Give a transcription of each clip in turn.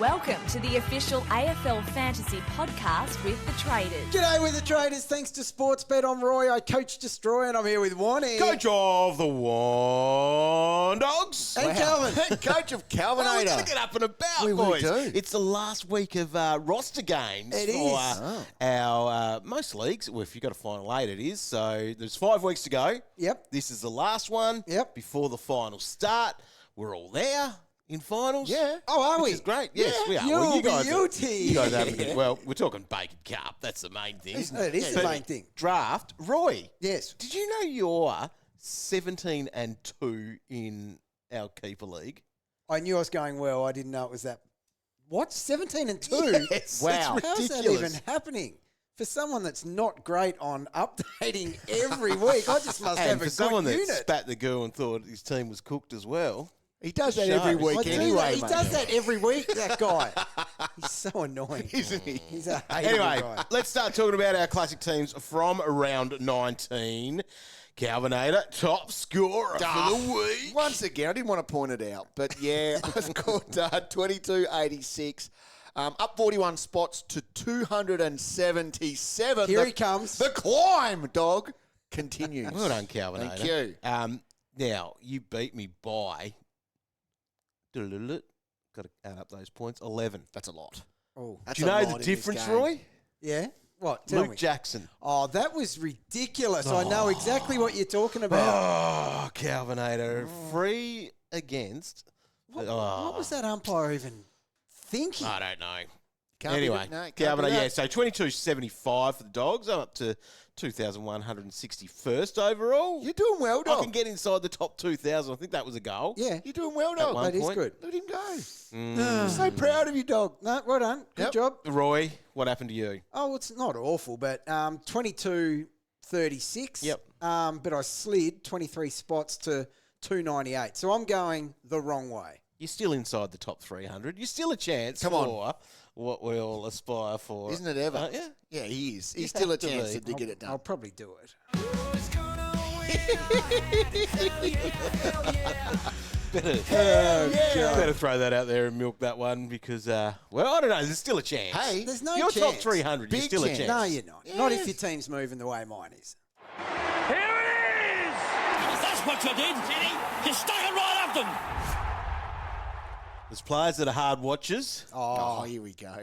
Welcome to the official AFL Fantasy podcast with the Traders. G'day with the Traders. Thanks to Sportsbet, I'm Roy. I coach Destroy, and I'm here with Wani. Coach of the Wan Dogs. And Calvin. Coach of Calvinator. Well, we're going to get up and about, We boys. do. It's the last week of roster games It for is. our most leagues. Well, if you've got a final 8, it is. So there's 5 weeks to go. Yep. This is the last one. Yep. Before the finals start. We're all there in finals. Yeah. Oh, are we? Which is great. Yes, we are. You'll guys be are- beauty. You guys are having a good. Well, we're talking Bacon Cup. That's the main thing. It is the main thing. Draft. Roy. Yes. Did you know you're 17-2 in our keeper league? I knew I was going well. I didn't know it was that. What? 17-2? Yes, Wow. it's How's that ridiculous. even happening? For someone that's not great on updating every week, I just must have And a for someone good that unit. spat the girl and thought his team was cooked as well. He does that Shows. every week I do anyway, that. He mate. does that every week, that guy. He's so annoying. Isn't he? He's a hateable Anyway, guy. let's start talking about our classic teams from round 19. Calvinator, top scorer for the week. Once again, I didn't want to point it out, but yeah, I scored 22.86. Up 41 spots to 277. Here he comes. The climb, dog, continues. Well done, Calvinator. Thank you. Now, you beat me by... Got to add up those points. 11. That's a lot. Oh, That's Do you a know lot the in this difference, game. Roy? yeah? What? Tell Luke me. Jackson. Oh, that was ridiculous. I know exactly what you're talking about. Oh, Calvinator. Free against... What was that umpire even thinking? I don't know. Can't Anyway, be- no, can't Calvinator, be that. yeah, so 22.75 for the Dogs. I'm up to 2,161st overall. You're doing well, I dog. can get inside the top 2,000. I think that was a goal. Yeah, You're doing well, At dog. one that is point. good. Let him go. I'm so proud of you, dog. No, well done. Good Yep. job. Roy, what happened to you? Oh, it's not awful, but 22.36. Yep. But I slid 23 spots to 298. So I'm going the wrong way. You're still inside the top 300. You're still a chance Come on. for what we'll aspire for. Isn't it ever? Yeah. Yeah, he is. He's You still a have to chance be. to get it done. I'll probably do it. Better throw that out there and milk that one because, well, I don't know. There's still a chance. Hey, There's no You're top chance. 300. You're Big still chance. a chance. No, you're not. Not if your team's moving the way mine is. Here it is! That's what you did, Ginny. You stuck it right up them. There's players that are hard watchers, Oh, here we go.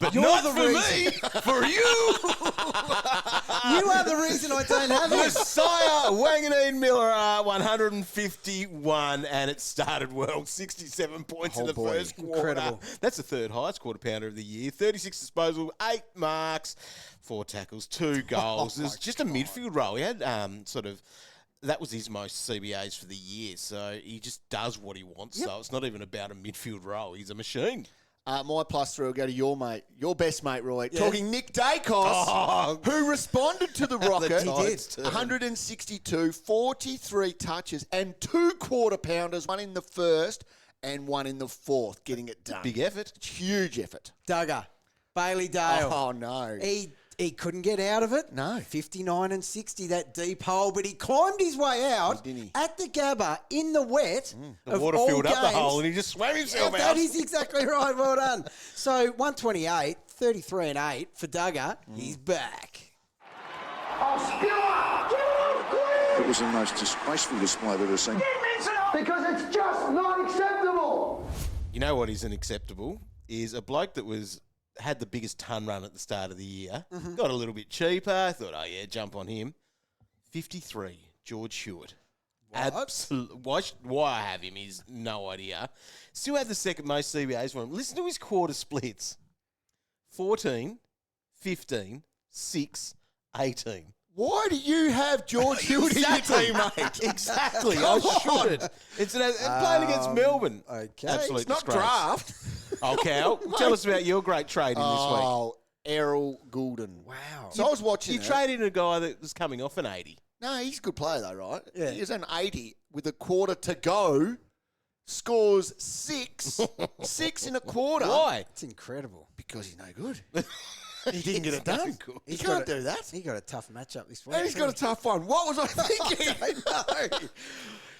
but You're not the for me. For you. You are the reason I don't have it. Nasiah Wanganeen-Milera, 151, and it started well. 67 points in the first quarter. Incredible. That's the third highest quarter pounder of the year. 36 disposal, 8 marks, 4 tackles, 2 goals. It was just a midfield role. He had that was his most CBAs for the year. So he just does what he wants. Yep. So it's not even about a midfield role. He's a machine. My +3 will go to your mate, your best mate, Roy. Talking Nick Dacos, who responded to the rocket. He did. 162, 43 touches, and 2 quarter pounders, one in the first and one in the fourth, getting it done. Big effort. It's huge effort. Duggar. Bailey Dale. Oh, no. He couldn't get out of it. No. 59 and 60, that deep hole. But he climbed his way out Didn't he? at the Gabba in the wet. The of water all filled up the games. hole and he just swam himself out. That is exactly right. Well done. So 128, 33 and 8 for Duggar. He's back. It was the most disgraceful display I've ever seen. Because it's just not acceptable. You know what isn't acceptable is a bloke that had the biggest ton run at the start of the year, got a little bit cheaper, thought, oh yeah, jump on him. 53, George Hewitt. Why I have him is no idea. Still had the second most CBAs for him. Listen to his quarter splits. 14, 15, 6, 18. Why do you have George Hewitt in your team, mate? Exactly. I should. It's playing against Melbourne. Okay. Absolute It's not disgrace. draft. Oh, Cal, tell us about your great trading this week. Oh, Errol Goulden. Wow. So I was watching You it. traded a guy that was coming off an 80. No, he's a good player though, right? Yeah. He was an 80 with a quarter to go. Scores 6. 6 in a quarter. Why? It's incredible. Because he's no good. He didn't get it done. good. He can't do that. He got a tough matchup this week. And he's got a tough one. What was I thinking? I know.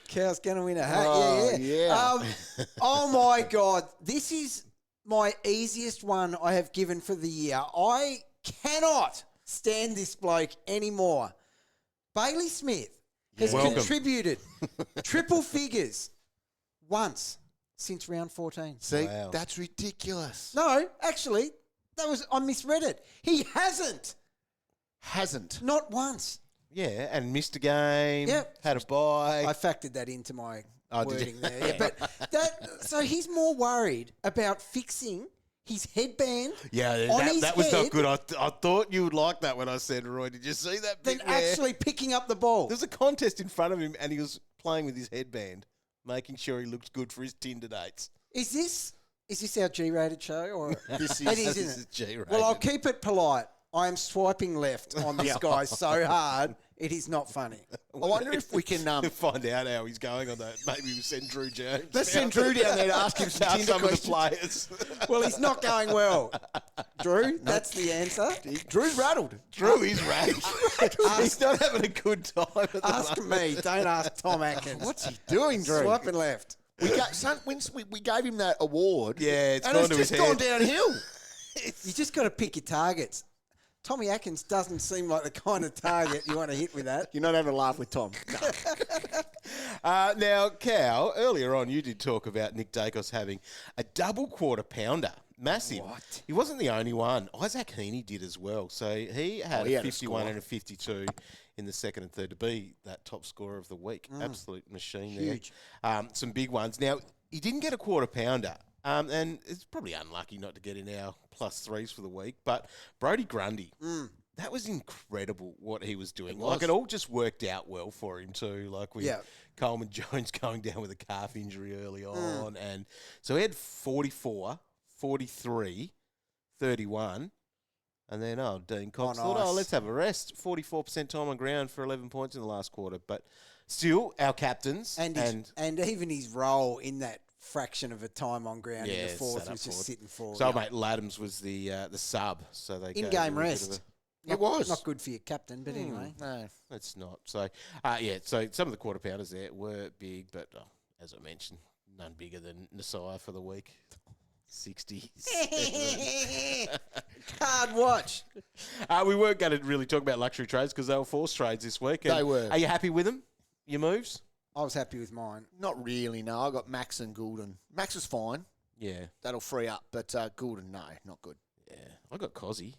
Cow's going to win a hat. Oh, yeah. Oh, my God. This is my easiest one I have given for the year. I cannot stand this bloke anymore. Bailey Smith has contributed triple figures once since round 14. See, that's ridiculous. No, actually, I misread it. He hasn't. Hasn't. Not once. Yeah, and missed a game. Yep. Had a bye. I factored that into my did wording you? there. Yeah, but so he's more worried about fixing his headband that was not good. I thought you would like that when I said, Roy, did you see that than bit where actually picking up the ball. there's a contest in front of him and he was playing with his headband, making sure he looked good for his Tinder dates. Is this our G-rated show? Or This it is isn't it? G-rated. Well, I'll keep it polite. I am swiping left on this guy so hard, it is not funny. I wonder if we can... find out how he's going on that. Maybe we'll send Drew Jones. Let's send Drew down there to ask him some Ask Tinder some of the questions. players. Well, he's not going well. Drew, that's the answer. Drew's rattled. Drew is raged. He's not having a good time at the Ask moment. me. Don't ask Tom Atkins. What's he doing, Drew? Swiping left. We gave him that award. Yeah, it's and gone it's to his just gone head. downhill. You just got to pick your targets. Tommy Atkins doesn't seem like the kind of target you want to hit with that. You're not having a laugh with Tom. No. Now, Cal, earlier on you did talk about Nick Dacos having a double quarter pounder. Massive. What? He wasn't the only one. Isaac Heaney did as well. So he had he a had a 51 score. and a 52 in the second and third to be that top scorer of the week. Absolute machine Huge. there. Some big ones. Now, he didn't get a quarter pounder. And it's probably unlucky not to get in our plus threes for the week. But Brodie Grundy, that was incredible what he was doing. Like, it all just worked out well for him too. Like, with Coleman Jones going down with a calf injury early on. And so he had 44, 43, 31. And then, Dean Cox thought, nice. let's have a rest. 44% time on ground for 11 points in the last quarter. But still, our captains. And even his role in that fraction of a time on ground in the fourth sat up was just forward. sitting forward. So, mate, Laddams was the sub. So they gave him a in-game bit of rest. It was. Not good for your captain, but anyway. No. It's not. So, so some of the quarter pounders there were big, but as I mentioned, none bigger than Nasiah for the week. 60. Hard watch. We weren't going to really talk about luxury trades because they were forced trades this week. They were. Are you happy with them? Your moves? I was happy with mine. Not really, no. I got Max and Goulden. Max is fine. Yeah. That'll free up. But Goulden, no, not good. Yeah. I got Cozzy.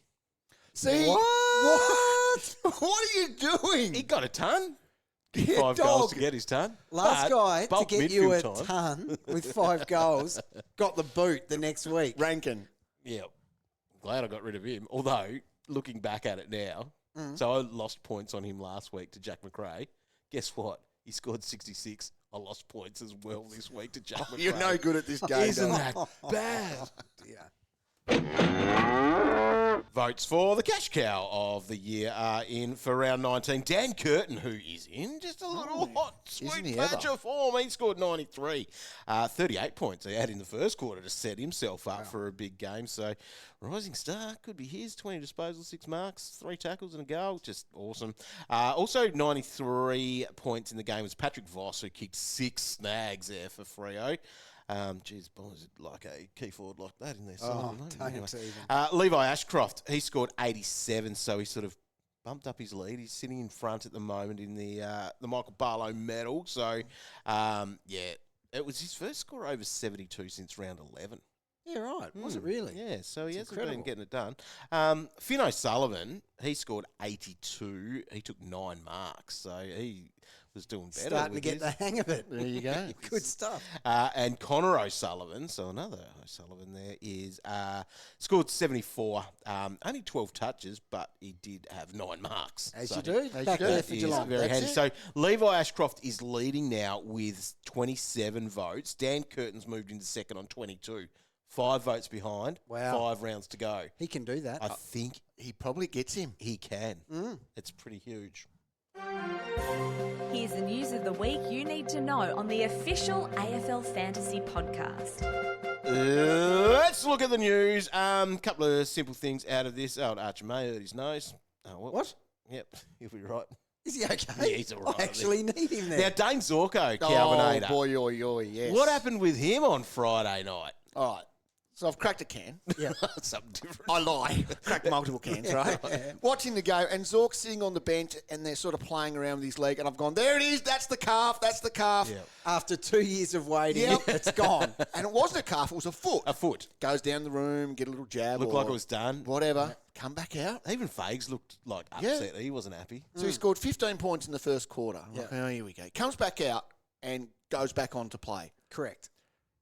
See? What? What are you doing? He got a ton. Yeah, 5 goals to get his ton. Last But guy to bulk get you a midfield time. ton with 5 goals got the boot the next week. Rankin. Yeah. Glad I got rid of him. Although, looking back at it now, so I lost points on him last week to Jack McRae. Guess what? He scored 66. I lost points as well this week to Jack McRae. You're no good at this game. Isn't Dale. that bad? Yeah. Votes for the cash cow of the year are in for round 19. Dan Curtin, who is in just a little hot, isn't sweet he patch ever? of form. He scored 93. 38 points he had in the first quarter to set himself up for a big game. So, rising star could be his. 20 disposals, 6 marks, 3 tackles and a goal. Just awesome. Also, 93 points in the game was Patrick Voss, who kicked 6 snags there for Freo. Geez, boys like a key forward like that in their side. don't even. Levi Ashcroft, he scored 87, so he sort of bumped up his lead. He's sitting in front at the moment in the Michael Barlow medal. So, it was his first score over 72 since round 11. Yeah, right. Was it really? Yeah, so he hasn't incredible. been getting it done. Finn O'Sullivan, he scored 82. He took 9 marks, so he was doing better. Starting to with get his. the hang of it. There you go. Good stuff. And Connor O'Sullivan, so another O'Sullivan there, is scored 74. Only 12 touches, but he did have 9 marks. As So you do. As Back you do. there for he is Geelong. very That's handy. it. So Levi Ashcroft is leading now with 27 votes. Dan Curtin's moved into second on 22. 5 votes behind. Wow. 5 rounds to go. He can do that. I think He probably gets him. he can. It's pretty huge. Here's the news of the week you need to know on the official AFL Fantasy podcast. Let's look at the news. Couple of simple things out of this. Archer May hurt his nose. What? Yep, he'll be right. Is he okay? Yeah, he's all right, I actually need him there. Now, Dayne Zorko, Oh, Calvinator. boy, oi, yes. What happened with him on Friday night? All right. So I've cracked a can. Yeah. Something different. I lie. Cracked multiple cans, right? Watching the game, and Zork's sitting on the bench, and they're sort of playing around with his leg, and I've gone, there it is, that's the calf, that's the calf. Yeah. After 2 years of waiting, Yep. it's gone. And it wasn't a calf, it was a foot. A foot. Goes down the room, get a little jab. Looked or like it was done. Whatever. Come back out. Even Fags looked like Yeah. upset. He wasn't happy. So he scored 15 points in the first quarter. I'm like, oh, here we go. Comes back out and goes back on to play. Correct.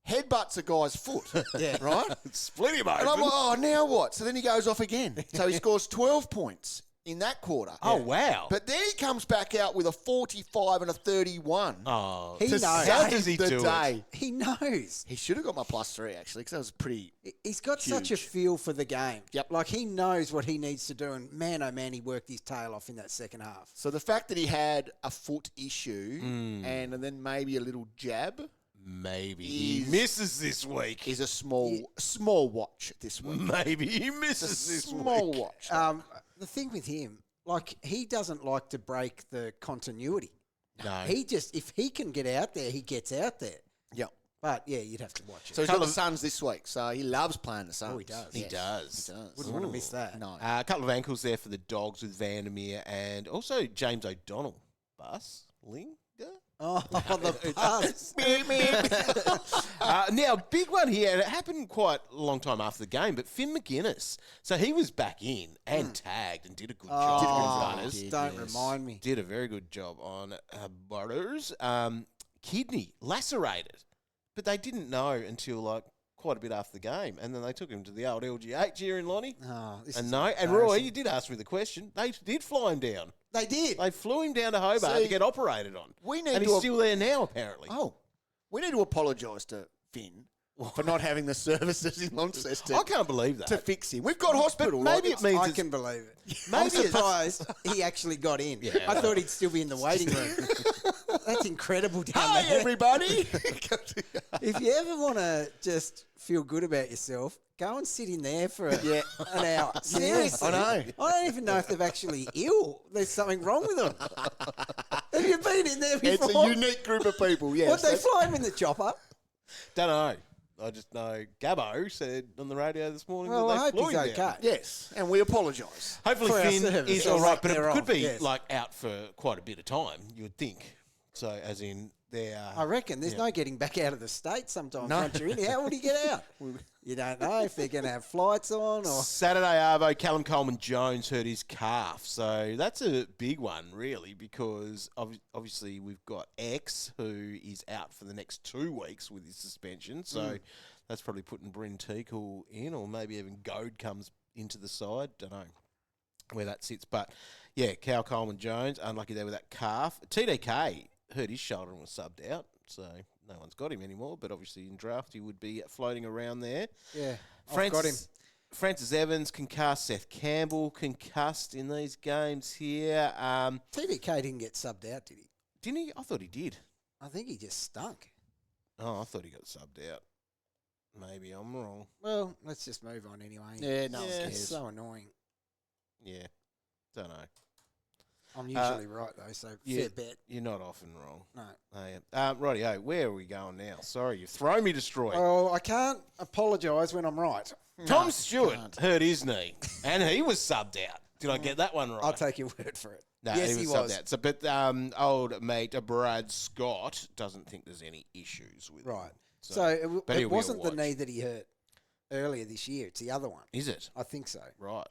Headbutts a guy's foot. Yeah. Right? Split him open. And I'm like, oh, now what? So then he goes off again. So he scores 12 points in that quarter. Oh, wow. But then he comes back out with a 45 and a 31. Oh, He to knows. How does he save the do it? day. He knows. He should have got my +3, actually, because that was pretty... He's got such a Huge. feel for the game. Yep. Like, he knows what he needs to do, and man, oh man, he worked his tail off in that second half. So the fact that he had a foot issue and then maybe a little jab Maybe he He's- misses this week. is a small watch this week. Maybe he It's a misses this small week. watch. The thing with him, like, he doesn't like to break the continuity. No. He just, if he can get out there, he gets out there. Yep. But, yeah, you'd have to watch it. So he's got the Suns this week, so he loves playing the Suns. Oh, he does. He Yes. does. He does. Wouldn't want to miss that. No. A couple of ankles there for the Dogs with Vandermeer and also James O'Donnell. Linger? Oh, the pass. Now, big one here, and it happened quite a long time after the game, but Finn McGuinness. So he was back in and tagged and did a good job on runners. Don't remind me. Did a very good job on Butters. Kidney lacerated, but they didn't know until like quite a bit after the game, and then they took him to the old LGH here in Lonnie. Oh, this And is no, and embarrassing. Roy, you did ask me the question. They did fly him down. They did. They flew him down to Hobart See, to get operated on. we need and to he's ap- still there now, apparently. Oh, we need to apologise to Finn for not having the services in Launceston I can't believe that. to fix him. We've got hospital. maybe it means I it's- can believe it. Maybe I'm it's- surprised he actually got in. I thought he'd still be in the waiting room. That's incredible down Hi, there. everybody. If you ever want to just feel good about yourself, go and sit in there for an hour. Seriously. I know. I don't even know if they're actually ill. There's something wrong with them. Have you been in there before? It's a unique group of people, yes. What, they fly him in the chopper? Don't know. I just know Gabbo said on the radio this morning Well, that I they hope flew he's him okay. down. Yes, and we apologise. Hopefully For our Finn service. is Or all right, lack but it thereof, could be yes. like out for quite a bit of time, you would think. So as in they're... I reckon there's no getting back out of the States sometimes, once you're in. How would he get out? You don't know if they're going to have flights on or... Saturday Arvo, Callum Coleman-Jones hurt his calf. So that's a big one, really, because obviously we've got X, who is out for the next 2 weeks with his suspension. So that's probably putting Bryn Teakle in, or maybe even Goad comes into the side. Don't know where that sits. But, yeah, Cal Coleman-Jones, unlucky there with that calf. TDK hurt his shoulder and was subbed out. So no one's got him anymore, but obviously in draft he would be floating around there. Yeah, I've got him. Francis Evans concussed, Seth Campbell concussed in these games here. TDK didn't get subbed out, did he? Didn't he? I thought he did. I think he just stunk. Oh, I thought he got subbed out. Maybe I'm wrong. Well, let's just move on anyway. Yeah, no one It's cares. so annoying. Yeah, don't know. I'm usually right, though, so fair bet. You're not often wrong. No. Rightio, where are we going now? Sorry, you've thrown me to Stroy. Oh, I can't apologise when I'm right. Tom Stewart hurt his knee, and he was subbed out. Did I get that one right? I'll take your word for it. No, yes, he he was subbed was. out. So, but old mate Brad Scott doesn't think there's any issues with him. Right. So but it he'll be a wasn't the watch. knee that he hurt earlier this year. It's the other one. Is it? I think so. Right.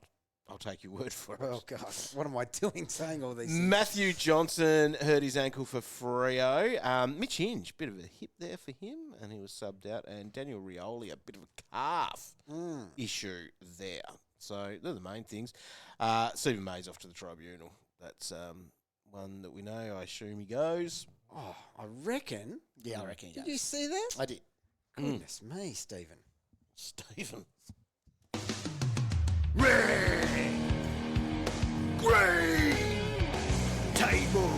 I'll take your word for it. Oh, God. What am I doing saying all these things? Matthew Johnson hurt his ankle for Freo. Mitch Hinge, bit of a hip there for him, and he was subbed out. And Daniel Rioli, a bit of a calf issue there. So they're the main things. Stephen May's off to the tribunal. That's one that we know. I assume he goes. Oh, I reckon. Yeah, I reckon he Did does. you see that? I did. Goodness me, Stephen. Stephen. Red, green, table,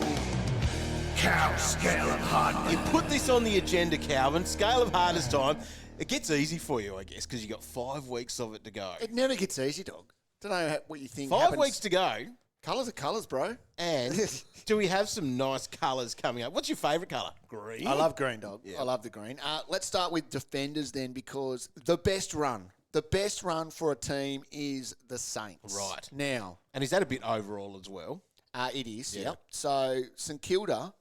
cow scale of hardness. You put this on the agenda, Calvin. Scale of hardest time. It gets easy for you, I guess, because you got 5 weeks of it to go. It never gets easy, dog. Don't know what you think. 5 happens weeks to go. a Colours are colours, bro. And do we have some nice colours coming up? What's your favourite colour? Green. I love green, dog. Yeah. I love the green. Let's start with defenders then, because the best run for a team is the Saints. Right. Now, And is that a bit overall as well? it is, yep. So St Kilda,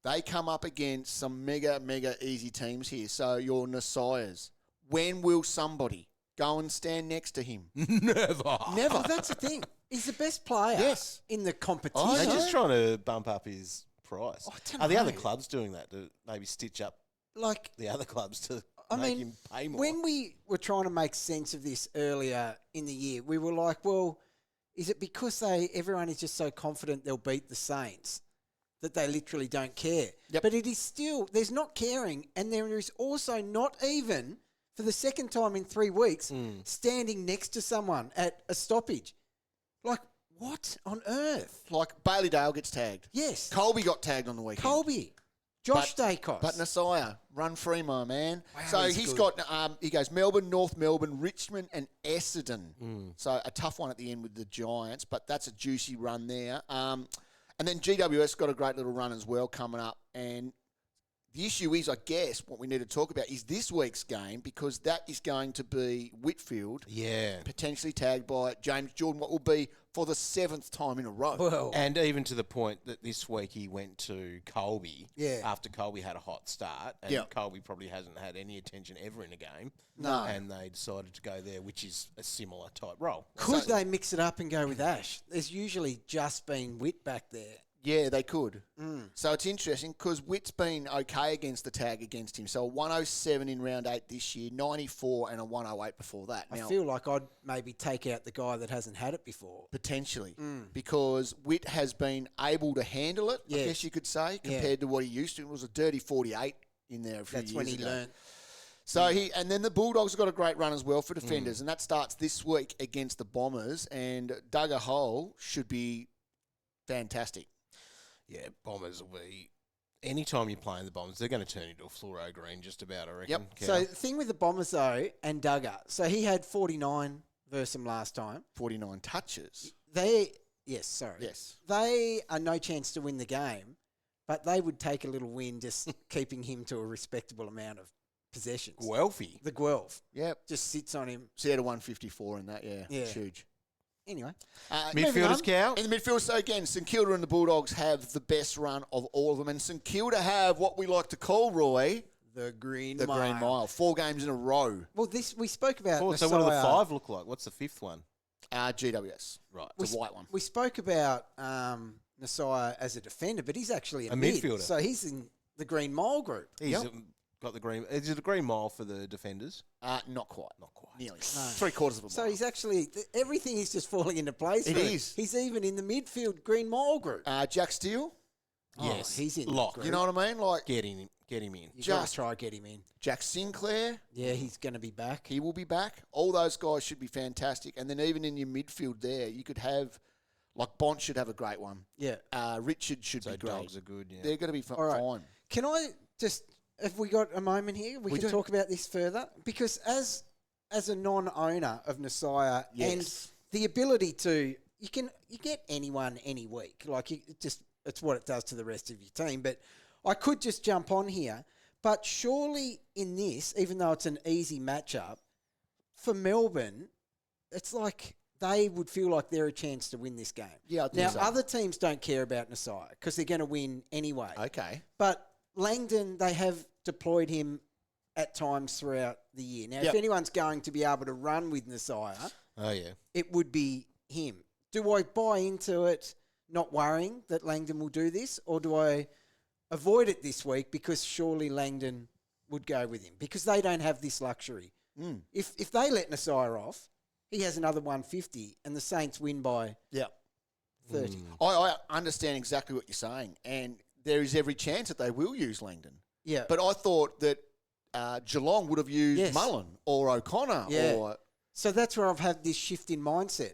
they come up against some mega easy teams here. So your Nasiahs. When will somebody go and stand next to him? Never. Oh, that's the thing. He's the best player Yes. in the competition. They're just trying to bump up his price. I don't Are the other know. clubs doing that to maybe stitch up Like, the other clubs to I make mean, him pay more? when we were trying to make sense of this earlier in the year, we were like, well, is it because everyone is just so confident they'll beat the Saints that they literally don't care? Yep. But it is still, there's not caring, and there is also not even, for the second time in 3 weeks, standing next to someone at a stoppage. Like, what on earth? Like Bailey Dale gets tagged. Yes. Colby got tagged on the weekend. Colby. Josh Dacos. But Nasiah, run free, my man. Wow, so he's he's good. got, he goes Melbourne, North Melbourne, Richmond and Essendon. So a tough one at the end with the Giants, but that's a juicy run there. And then GWS got a great little run as well coming up. And the issue is, I guess, what we need to talk about is this week's game, because that is going to be Whitfield, Yeah. potentially tagged by James Jordan, what will be for the 7th time in a row. Well, And even to the point that this week he went to Colby Yeah. after Colby had a hot start. And Yeah. Colby probably hasn't had any attention ever in a game. No. And they decided to go there, which is a similar type role. could they mix it up and go with Ash? There's usually just been Witt back there. Yeah, they could. So it's interesting because Witt's been okay against the tag against him. So 107 in round 8 this year, 94 and a 108 before that. I Now, feel like I'd maybe take out the guy that hasn't had it before. potentially, because Witt has been able to handle it, I Yeah. guess you could say, Yeah. compared to what he used to. It was a dirty 48 in there a few That's years when he ago. learnt. So and then the Bulldogs have got a great run as well for defenders, and that starts this week against the Bombers, and Duggar Hole should be fantastic. Yeah, Bombers will be... Anytime you're playing the Bombers, they're going to turn into a fluoro green just about, I reckon. Yep. Cal. So the thing with the Bombers, though, and Duggar, so he had 49 versus them last time. 49 touches. Yes. They are no chance to win the game, but they would take a little win just keeping him to a respectable amount of possessions. Guelphy. The Guelph Yep. just sits on him. So he had a 154 in that, yeah. Yeah. It's huge. Anyway, Midfielders, Cal. In the midfield, so again, St Kilda and the Bulldogs have the best run of all of them. And St Kilda have what we like to call, Roy, the Green the Green Mile. 4 games in a row. Well, we spoke about. So what do the Nasiah. 5 look like? What's the 5th one? GWS. Right. The white one. We spoke about Nasiah as a defender, but he's actually a midfielder. So he's in the Green Mile group. He's got the green... Is it a green mile for the defenders? Not quite. Not quite. Nearly. 3/4 of a So mile. he's actually everything is just falling into place. It for him. is. He's even in the midfield Green Mile group. Jack Steele. Yes. he's in. Lock. the You group. know what I mean? Like Get him in. You got just- to try get him in. Jack Sinclair. Yeah, he's going to be back. He will be back. All those guys should be fantastic. And then even in your midfield there, you could have, like Bont should have a great one. Yeah. Richard should So be great. dogs are good, yeah. They're going to be All right. fine. Can I just, have we got a moment here? We can do. talk about this further? Because as a non-owner of Nasiah Yes. and the ability to, you get anyone any week. Like, it's what it does to the rest of your team. But I could just jump on here. But surely in this, even though it's an easy matchup, for Melbourne, it's like they would feel like they're a chance to win this game. Yeah, I think now, so. other teams don't care about Nasiah because they're going to win anyway. Okay. But Langdon, they have deployed him at times throughout the year. Now, Yep. if anyone's going to be able to run with Nasiah, Oh, yeah. it would be him. Do I buy into it, not worrying that Langdon will do this, or do I avoid it this week because surely Langdon would go with him? Because they don't have this luxury. If they let Nasiah off, he has another 150 and the Saints win by Yeah. 30. I understand exactly what you're saying, and there is every chance that they will use Langdon. Yeah. But I thought that Geelong would have used Yes. Mullen or O'Connor Yeah. or So that's where I've had this shift in mindset.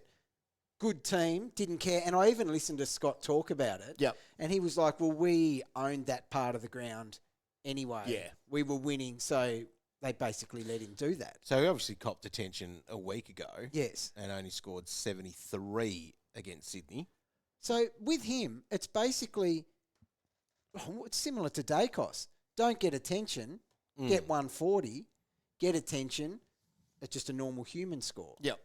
Good team, didn't care. And I even listened to Scott talk about it. Yep. And he was like, well, we owned that part of the ground anyway. Yeah. We were winning, so they basically let him do that. So he obviously copped attention a week ago. Yes. And only scored 73 against Sydney. So with him, it's basically it's similar to Dacos. Don't get attention, get 140, get attention. It's just a normal human score. Yep.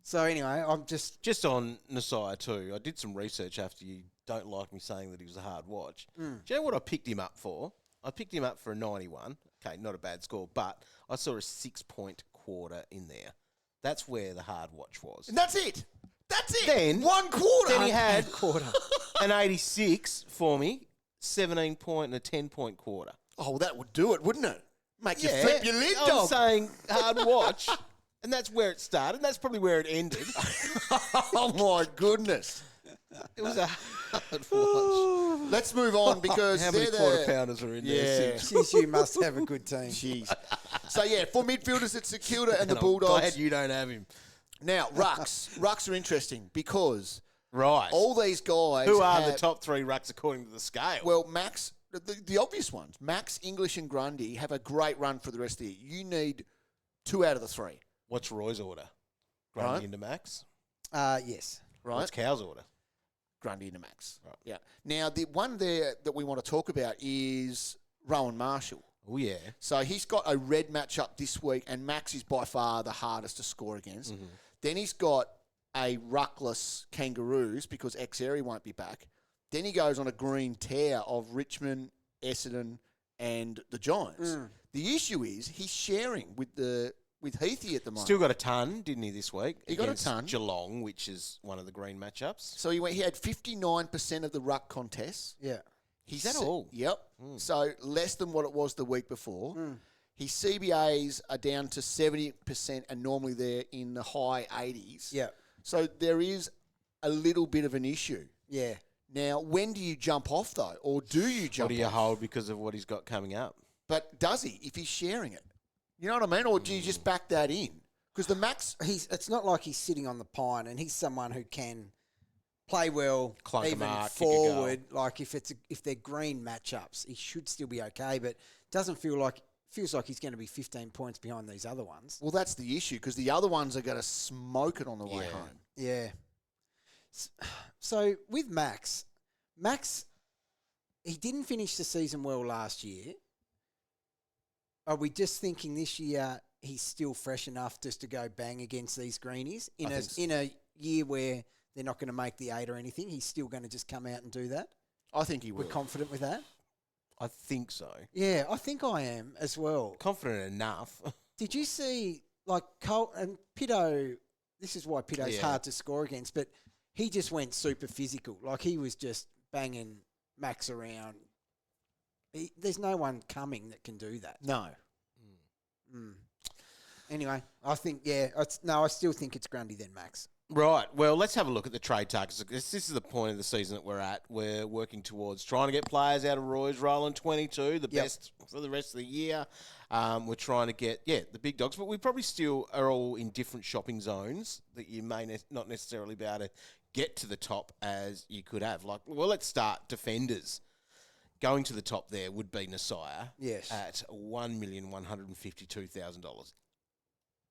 So anyway, I'm just on Nasiah too. I did some research after you don't like me saying that he was a hard watch. Do you know what I picked him up for? I picked him up for a 91. Okay, not a bad score, but I saw a 6-point quarter in there. That's where the hard watch was. And that's it. That's it. Then 1 quarter. Then he had an 86 for me, 17-point and a 10-point quarter. Oh, that would do it, wouldn't it? Make you flip your lid, I'm dog. saying hard watch, and that's where it started. That's probably where it ended. Oh, my goodness. It was a hard watch. Let's move on because How many they're quarter-pounders are in there? Yeah. Jeez, you must have a good team. Jeez. So, yeah, for midfielders, it's the Kilda and the I'm Bulldogs. glad you don't have him. Now, rucks. Rucks are interesting because Right. all these guys Who are have, the top 3 rucks according to the scale? Well, Max, the obvious ones, Max, English and Grundy have a great run for the rest of the year. You need 2 out of the 3. What's Roy's order? Grundy Right. into Max? Yes. Right? What's Cow's order? Grundy into Max. Right. Yeah. Now, the one there that we want to talk about is Rowan Marshall. Oh, yeah. So he's got a red matchup this week, and Max is by far the hardest to score against. Mm-hmm. Then he's got a ruckless Kangaroos because Xeri won't be back. Then he goes on a green tear of Richmond, Essendon, and the Giants. The issue is he's sharing with Heathy at the moment. Still got a ton, didn't he, this week? He got a against ton. Geelong, which is one of the green matchups. So he had 59% of the ruck contests. Yeah. Is that all? Yep. So less than what it was the week before. His CBAs are down to 70% and normally they're in the high 80s. Yeah. So there is a little bit of an issue. Yeah. Now, when do you jump off, though? Or do you jump What do you off? hold because of what he's got coming up? But does he, if he's sharing it? You know what I mean? Or do you just back that in? Because the Max... It's not like he's sitting on the pine, and he's someone who can play well, Clunk a even mark, kick a forward. Like if they're green matchups, he should still be okay. But feels like he's going to be 15 points behind these other ones. Well, that's the issue, because the other ones are going to smoke it on the way Yeah. home. Yeah. So with Max, he didn't finish the season well last year. Are we just thinking this year he's still fresh enough just to go bang against these greenies in a year where they're not going to make the 8 or anything? He's still going to just come out and do that? I think he will. We're confident with that? I think so. Yeah, I think I am as well. Confident enough. Did you see, like, Cole and Pitto, this is why Pitto's Yeah. hard to score against, but he just went super physical. Like, he was just banging Max around. There's no one coming that can do that. No. Anyway, I think, I still think it's Grundy then Max. Right. Well, let's have a look at the trade targets. This is the point of the season that we're at. We're working towards trying to get players out of Roy's rolling 22, the best for the rest of the year. We're trying to get, the big dogs, but we probably still are all in different shopping zones that you may not necessarily be able to get to the top as you could have. Like, well, let's start defenders. Going to the top there would be Nasiah at $1,152,000.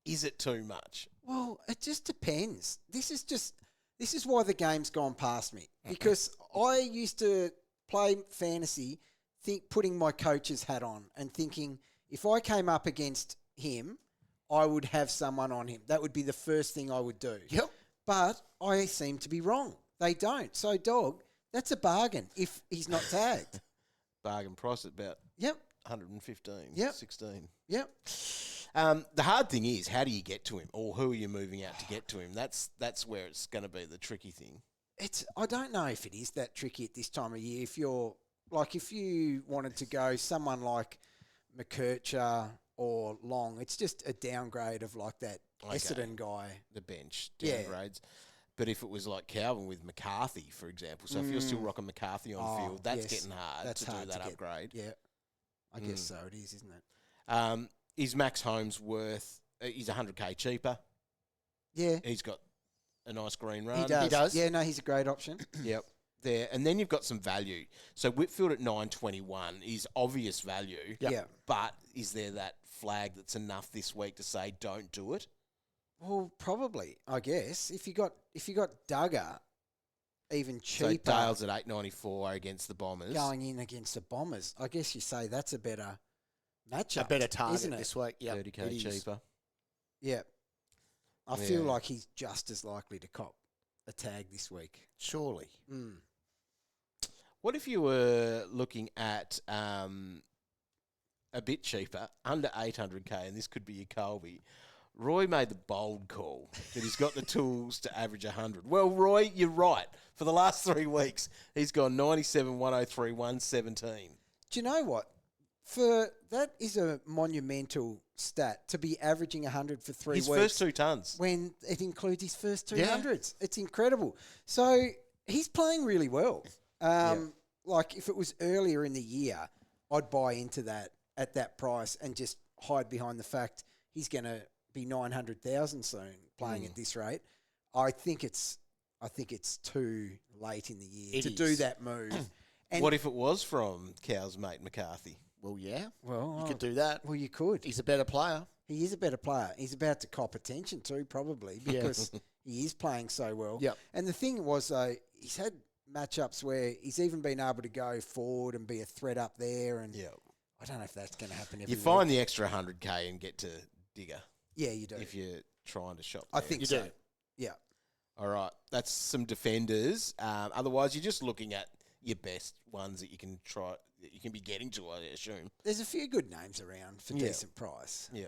Is it too much? Well, it just depends. This is why the game's gone past me. Because I used to play fantasy, putting my coach's hat on and thinking if I came up against him, I would have someone on him. That would be the first thing I would do. Yep. But I seem to be wrong. They don't. So, dog, that's a bargain if he's not tagged. Bargain price at about Yep. 115, 16. Yep. The hard thing is, how do you get to him, or who are you moving out to get to him? That's where it's going to be the tricky thing. I don't know if it is that tricky at this time of year. If you wanted to go someone like McKercher or Long, it's just a downgrade of like that Essendon guy. The bench Yeah. downgrades. But if it was like Calvin with McCarthy, for example, so if you're still rocking McCarthy on field, that's getting hard That's to hard do that get. upgrade. Yeah, I guess so. It is, isn't it? Is Max Holmes worth? He's $100K cheaper. Yeah, He's got a nice green run. he does. He does. Yeah, no, he's a great option. Yep. There, and then you've got some value. So Whitfield at 921 is obvious value. Yeah. But is there that flag that's enough this week to say don't do it? Well, probably. I guess if you got Duggar, even So cheaper. Dale's at $8.94 against the Bombers. Going in against the Bombers. I guess you say that's a better matchup. A better target isn't it? this week. Yeah, 30K cheaper. Yeah. I feel Yeah. like he's just as likely to cop a tag this week. surely. What if you were looking at a bit cheaper, under 800K, and this could be your Colby? Roy made the bold call that he's got the tools to average 100. Well, Roy, you're right. For the last 3 weeks, he's gone 97, 103, 117. Do you know what? That is a monumental stat to be averaging 100 for 3 His weeks. first 2 tons. When it includes his first Yeah. 200s. It's incredible. So he's playing really well. Like if it was earlier in the year, I'd buy into that at that price and just hide behind the fact he's going to be 900,000 soon playing at this rate. I think it's too late in the year to do that move. And What if it was from Cow's mate McCarthy? Well, yeah. well, You could do that. Well, you could. He's a better player. He is a better player. He's about to cop attention too, probably, because he is playing so well. Yep. And the thing was, though, he's had matchups where he's even been able to go forward and be a threat up there. And I don't know if that's going to happen every You week. find the extra 100K and get to Digger Yeah, you do. if you're trying to shop I there. think You so. do. Yeah. All right, that's some defenders. Otherwise, you're just looking at your best ones that you can try, that you can be getting to, I assume. There's a few good names around for decent price. Yeah.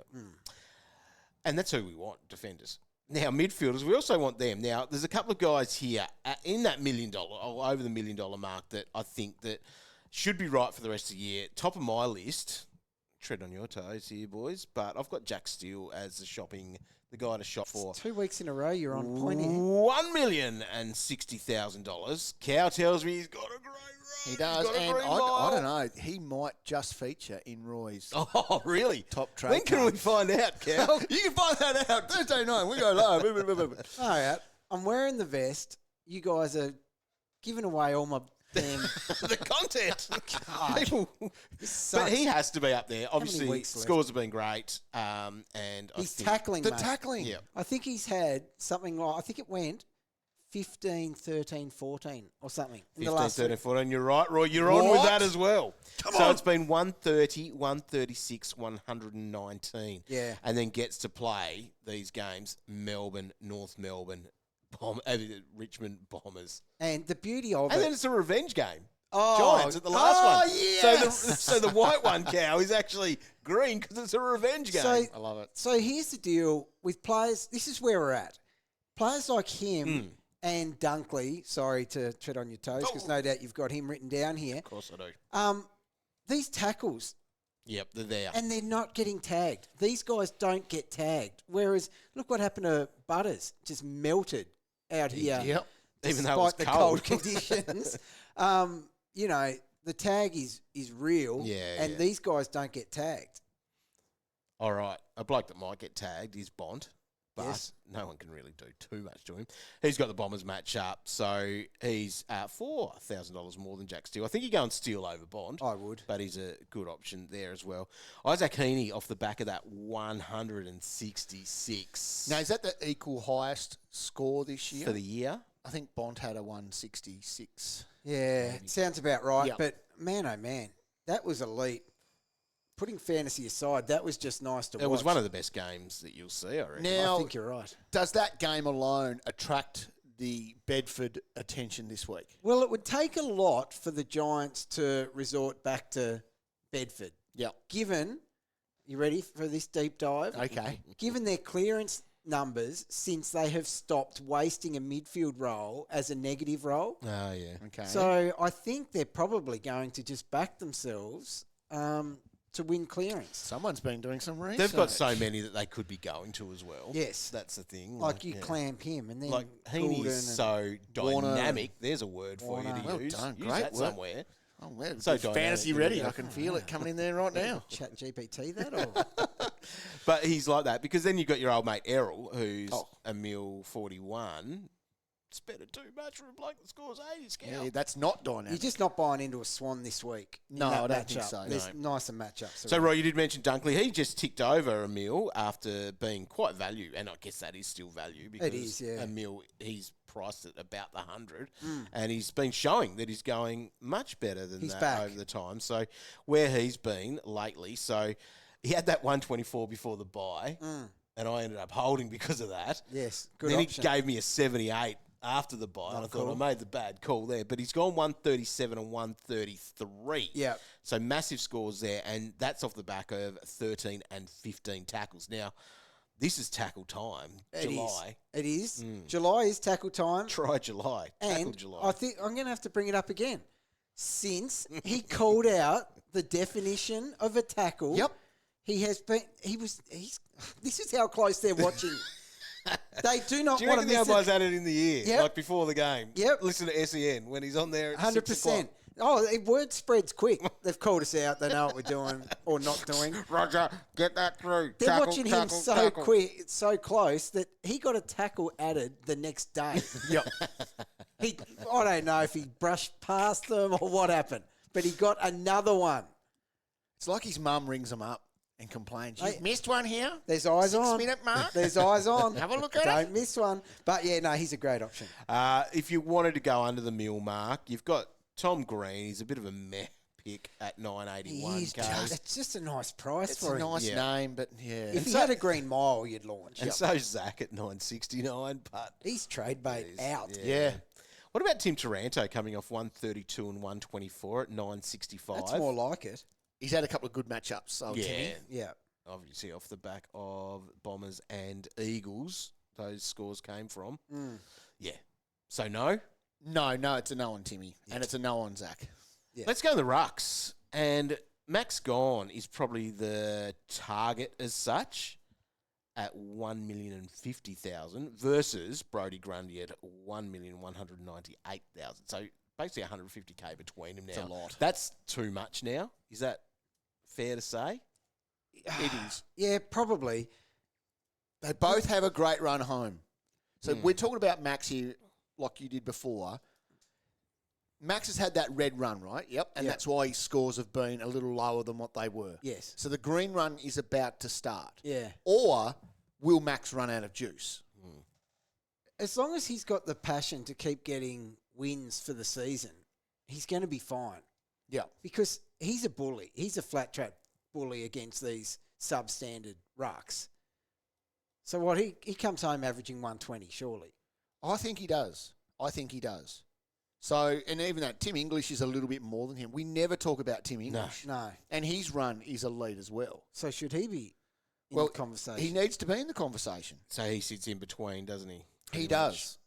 And that's who we want, defenders. Now, midfielders, we also want them. Now, there's a couple of guys here in that $1 million, or over the $1 million mark, that I think that should be right for the rest of the year. Top of my list, tread on your toes here, boys, but I've got Jack Steele as the guy to shop for. 2 weeks in a row, you're on point here. $1,060,000. Cow tells me he's got a great run. He does. He's got a And green I mile. don't know. He might just feature in Roy's. Oh, really? Top trade When can we cards. find out, Cow? You can find that out Thursday night. We go live. All right. I'm wearing the vest. You guys are giving away all my damn... The content. God. People, This but sucks. he has to be up there. Obviously, weeks left? scores have been great. And He's I think, tackling, The mate. tackling. Yeah. I think he's had something like, I think it went 15, 13, 14 or something. In the 15, last 13, 14. You're right, Roy. You're on with What? that as well. Come so on. it's been 130, 136, 119. Yeah. And then gets to play these games, Melbourne, North Melbourne, Richmond Bombers. And the beauty of And it... then it's a revenge game. Oh, Giants at the last one. yes! So the white one, Cow, is actually green because it's a revenge game. So- I love it. So here's the deal with players. This is where we're at. Players like him and Dunkley. Sorry to tread on your toes because no doubt you've got him written down here. Of course I do. These tackles, Yep, they're there. and they're not getting tagged. These guys don't get tagged. Whereas, look what happened to Butters. Just melted out here. Yep. Even though it was despite the cold. cold conditions. You know, the tag is real. Yeah, and yeah. these guys don't get tagged. All right, a bloke that might get tagged is Bond, but Yes. no one can really do too much to him. He's got the Bombers match up, so he's $4,000 more than Jack Steele. I think you go and Steele over Bond. I would. But he's a good option there as well. Isaac Heaney off the back of that 166 Now, is that the equal highest score this year? for the year. I think Bond had a 166. Yeah, it sounds about right. Yep. But man, oh man, that was elite. Putting fantasy aside, that was just nice to watch. It was one of the best games that you'll see, I reckon. Now, I think you're right. does that game alone attract the Bedford attention this week? Well, it would take a lot for the Giants to resort back to Bedford. Yep. Given, you ready for this deep dive? Okay. Given their clearance numbers since they have stopped wasting a midfield role as a negative role. Oh, yeah. Okay. So I think they're probably going to just back themselves to win clearance. Someone's been doing some research. They've got so many that they could be going to as well. Yes. That's the thing. Like you yeah. clamp him and then Like Goulden Heaney is and- so Warner dynamic. There's a word for you Warner. to Well use. done. Use Great that work. somewhere. Oh, man, So so fantasy dynamic, ready. yeah. I can feel it coming in there right now. Chat GPT that or But he's like that because then you've got your old mate Errol, who's Oh. $1,041,000. It's better too much for a bloke that scores 80, Scout. Yeah, that's not dynamic. You're just not buying into a Swan this week. No, in I that don't think matchup. so. There's nicer matchups. So, Roy, you did mention Dunkley. He just ticked over a mil after being quite value, and I guess that is still value because It is, yeah. a mil, he's priced at about the 100, and he's been showing that he's going much better than He's that back. over the time. So, where he's been lately, so he had that 124 before the bye, and I ended up holding because of that. Yes, good Then option. he gave me a 78 after the bye, and I thought I made the bad call there. But he's gone 137 and 133. Yeah. So massive scores there, and that's off the back of 13 and 15 tackles. Now, this is tackle time. July. It is. July is tackle time. Try July. Tackle And July. I think I'm going to have to bring it up again. Since he called out the definition of a tackle, Yep. he has been. This is how close they're watching. They do not Do you want to reckon the miss umpires it. had it in the ear, Yep. like before the game? Yep. Listen to SEN when he's on there at 100%. Oh, word spreads quick. They've called us out. They know what we're doing or not doing. Roger, get that through. They're Tackle, watching him tackle, so tackle. quick, so close that he got a tackle added the next day. Yep. I don't know if he brushed past them or what happened, but he got another one. It's like his mum rings him up and complains. Hey, You've missed one here. There's eyes 6 on. minute mark. There's eyes on. Have a look at Don't miss one. But yeah, no, he's a great option. If you wanted to go under the mil mark, you've got Tom Green. He's a bit of a meh pick at 981 He's k. it's just a nice price It's for a him. nice name, but yeah. If he had a green mile, you'd launch. And so's Zach at 969, but He's trade bait out. Yeah. What about Tim Taranto coming off 132 and 124 at 965? That's more like it. He's had a couple of good matchups. So Timmy. Yeah. Obviously off the back of Bombers and Eagles, those scores came from. Yeah. So no? No, it's a no on Timmy. And it's a no on Zach. Yeah. Let's go to the rucks. And Max Gone is probably the target as such at 1,050,000 versus Brodie Grundy at 1,198,000. So basically 150k between them now. It's a lot. That's too much now. Is that fair to say? It is. Yeah, probably. They both have a great run home. So we're talking about Max here like you did before. Max has had that red run, right? Yep. And that's why his scores have been a little lower than what they were. Yes. So the green run is about to start. Yeah. Or will Max run out of juice? As long as he's got the passion to keep getting wins for the season, he's going to be fine. Yeah. Because he's a bully. He's a flat track bully against these substandard rucks. So what, he comes home averaging 120, surely. I think he does. So, and even that, Tim English is a little bit more than him. We never talk about Tim English. No. And his run is elite as well. So should he be in Well, the conversation? He needs to be in the conversation. So he sits in between, doesn't he? He Pretty does.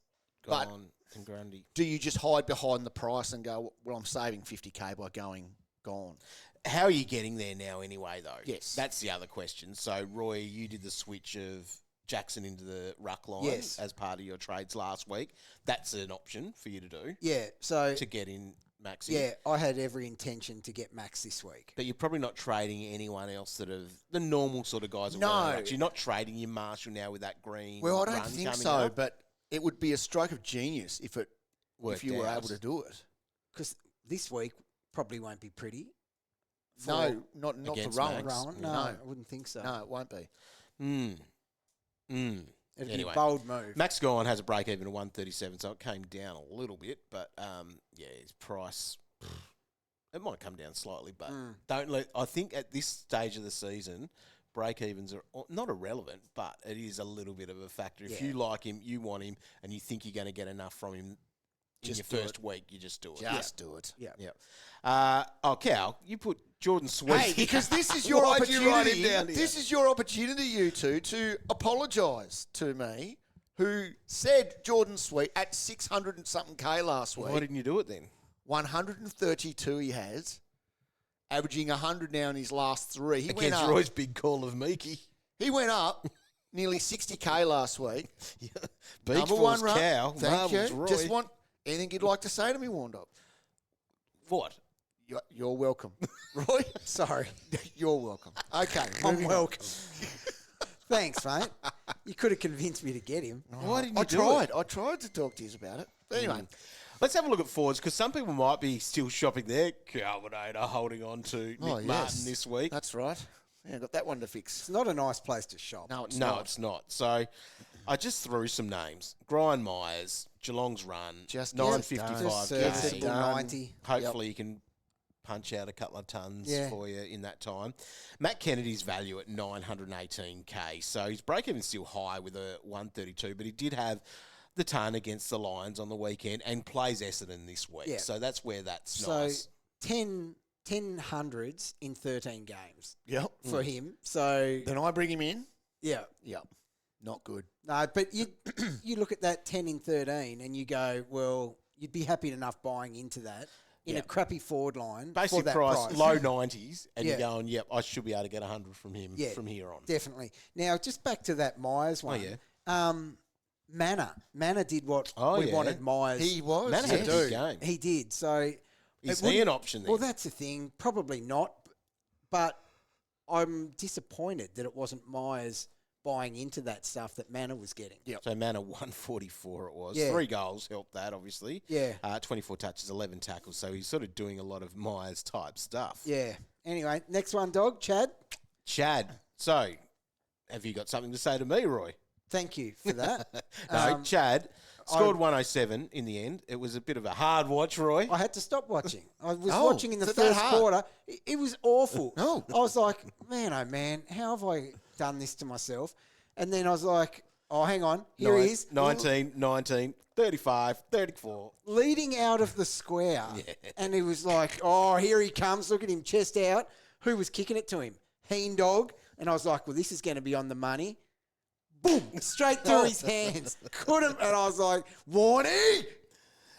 much. But- Gone and Grundy. Do you just hide behind the price and go, well, I'm saving 50k by going Gone? How are you getting there now anyway, though? Yes. That's the other question. So, Roy, you did the switch of Jackson into the ruck line Yes. as part of your trades last week. That's an option for you to do, Yeah, so, to get in Max in. yeah, I had every intention to get Max this week. But you're probably not trading anyone else that have the normal sort of guys. That No. wear rucks. You're not trading your Marshall now with that green. Well, I don't run think coming so, up. but it would be a stroke of genius if Worked you were out. able to do it. Because this week probably won't be pretty. No, not for against Rowan. Max. Rowan? No, I wouldn't think so. No, it won't be. It'd be Anyway. a bold move. Max Gone has a break even of 137, so it came down a little bit. But yeah, his price it might come down slightly, but don't let. I think at this stage of the season, break evens are not irrelevant, but it is a little bit of a factor. If you like him, you want him, and you think you're going to get enough from him in Just your do first week, you just do it. Just do it. Yeah. Yeah. Cal, you put Jordan Sweet. Hey, because this is your Why'd you write him opportunity. down here? This is your opportunity, you two, to apologise to me, who said Jordan Sweet at 600 and something K last week. Why didn't you do it then? 132 he has, averaging 100 now in his last three. He went Against up. Roy's big call of Meekie. He went up nearly 60k last week. Beach Number Force one run. Cow. Thank Marbles you. Roy. Just want anything you'd like to say to me, Warndog? What? You're welcome. Roy? Sorry. You're welcome. Okay. I'm moving on. welcome. Thanks, mate. You could have convinced me to get him. Why didn't you I do tried. it? I tried to talk to you about it. But anyway, Let's have a look at forwards because some people might be still shopping their Carbonator, holding on to Nick Martin this week. That's right. Yeah, got that one to fix. It's not a nice place to shop. No, it's No, not. it's not. So I just threw some names. Brian Myers, Geelong's run, Just 955 Just serviceable Done. 90. Hopefully you can punch out a couple of tons Yeah. for you in that time. Matt Kennedy's value at 918k. So his break-even's still high with a 132, but he did have the ton against the Lions on the weekend and plays Essendon this week. Yeah. So that's where that's So nice. 10 hundreds in 13 games Yep. for him. So, Then I bring him in. yeah. Yep. Not good. No, but you you look at that 10 in 13 and you go, well, you'd be happy enough buying into that in a crappy forward line. Basic for that price, low 90s, and Yeah. you're going, yep, I should be able to get 100 from him from here on. Definitely. Now, just back to that Myers one. yeah. Manor did what Oh, we yeah. wanted Myers He was. Manor had a to big do. game. He did. So Is it he an wouldn't- option then? Well, that's the thing. Probably not. But I'm disappointed that it wasn't Myers buying into that stuff that Manor was getting. So Manor 144 it was. Yeah. 3 goals helped that, obviously. Yeah. 24 touches, 11 tackles. So he's sort of doing a lot of Myers type stuff. Yeah. Anyway, next one, dog. Chad. Chad. So, have you got something to say to me, Roy? Thank you for that. No, Chad scored 107 in the end. It was a bit of a hard watch, Roy. I had to stop watching. I was Oh, watching in the is it that first hard? quarter. It was awful. No. I was like, man, oh man, how have I done this to myself? And then I was like, oh, hang on. Here he is. 19, 35, 34. Leading out of the square. And he was like, oh, here he comes. Look at him, chest out. Who was kicking it to him? Heen Dog. And I was like, well, this is going to be on the money. Boom, straight through his hands. Couldn't. And I was like, Warnie.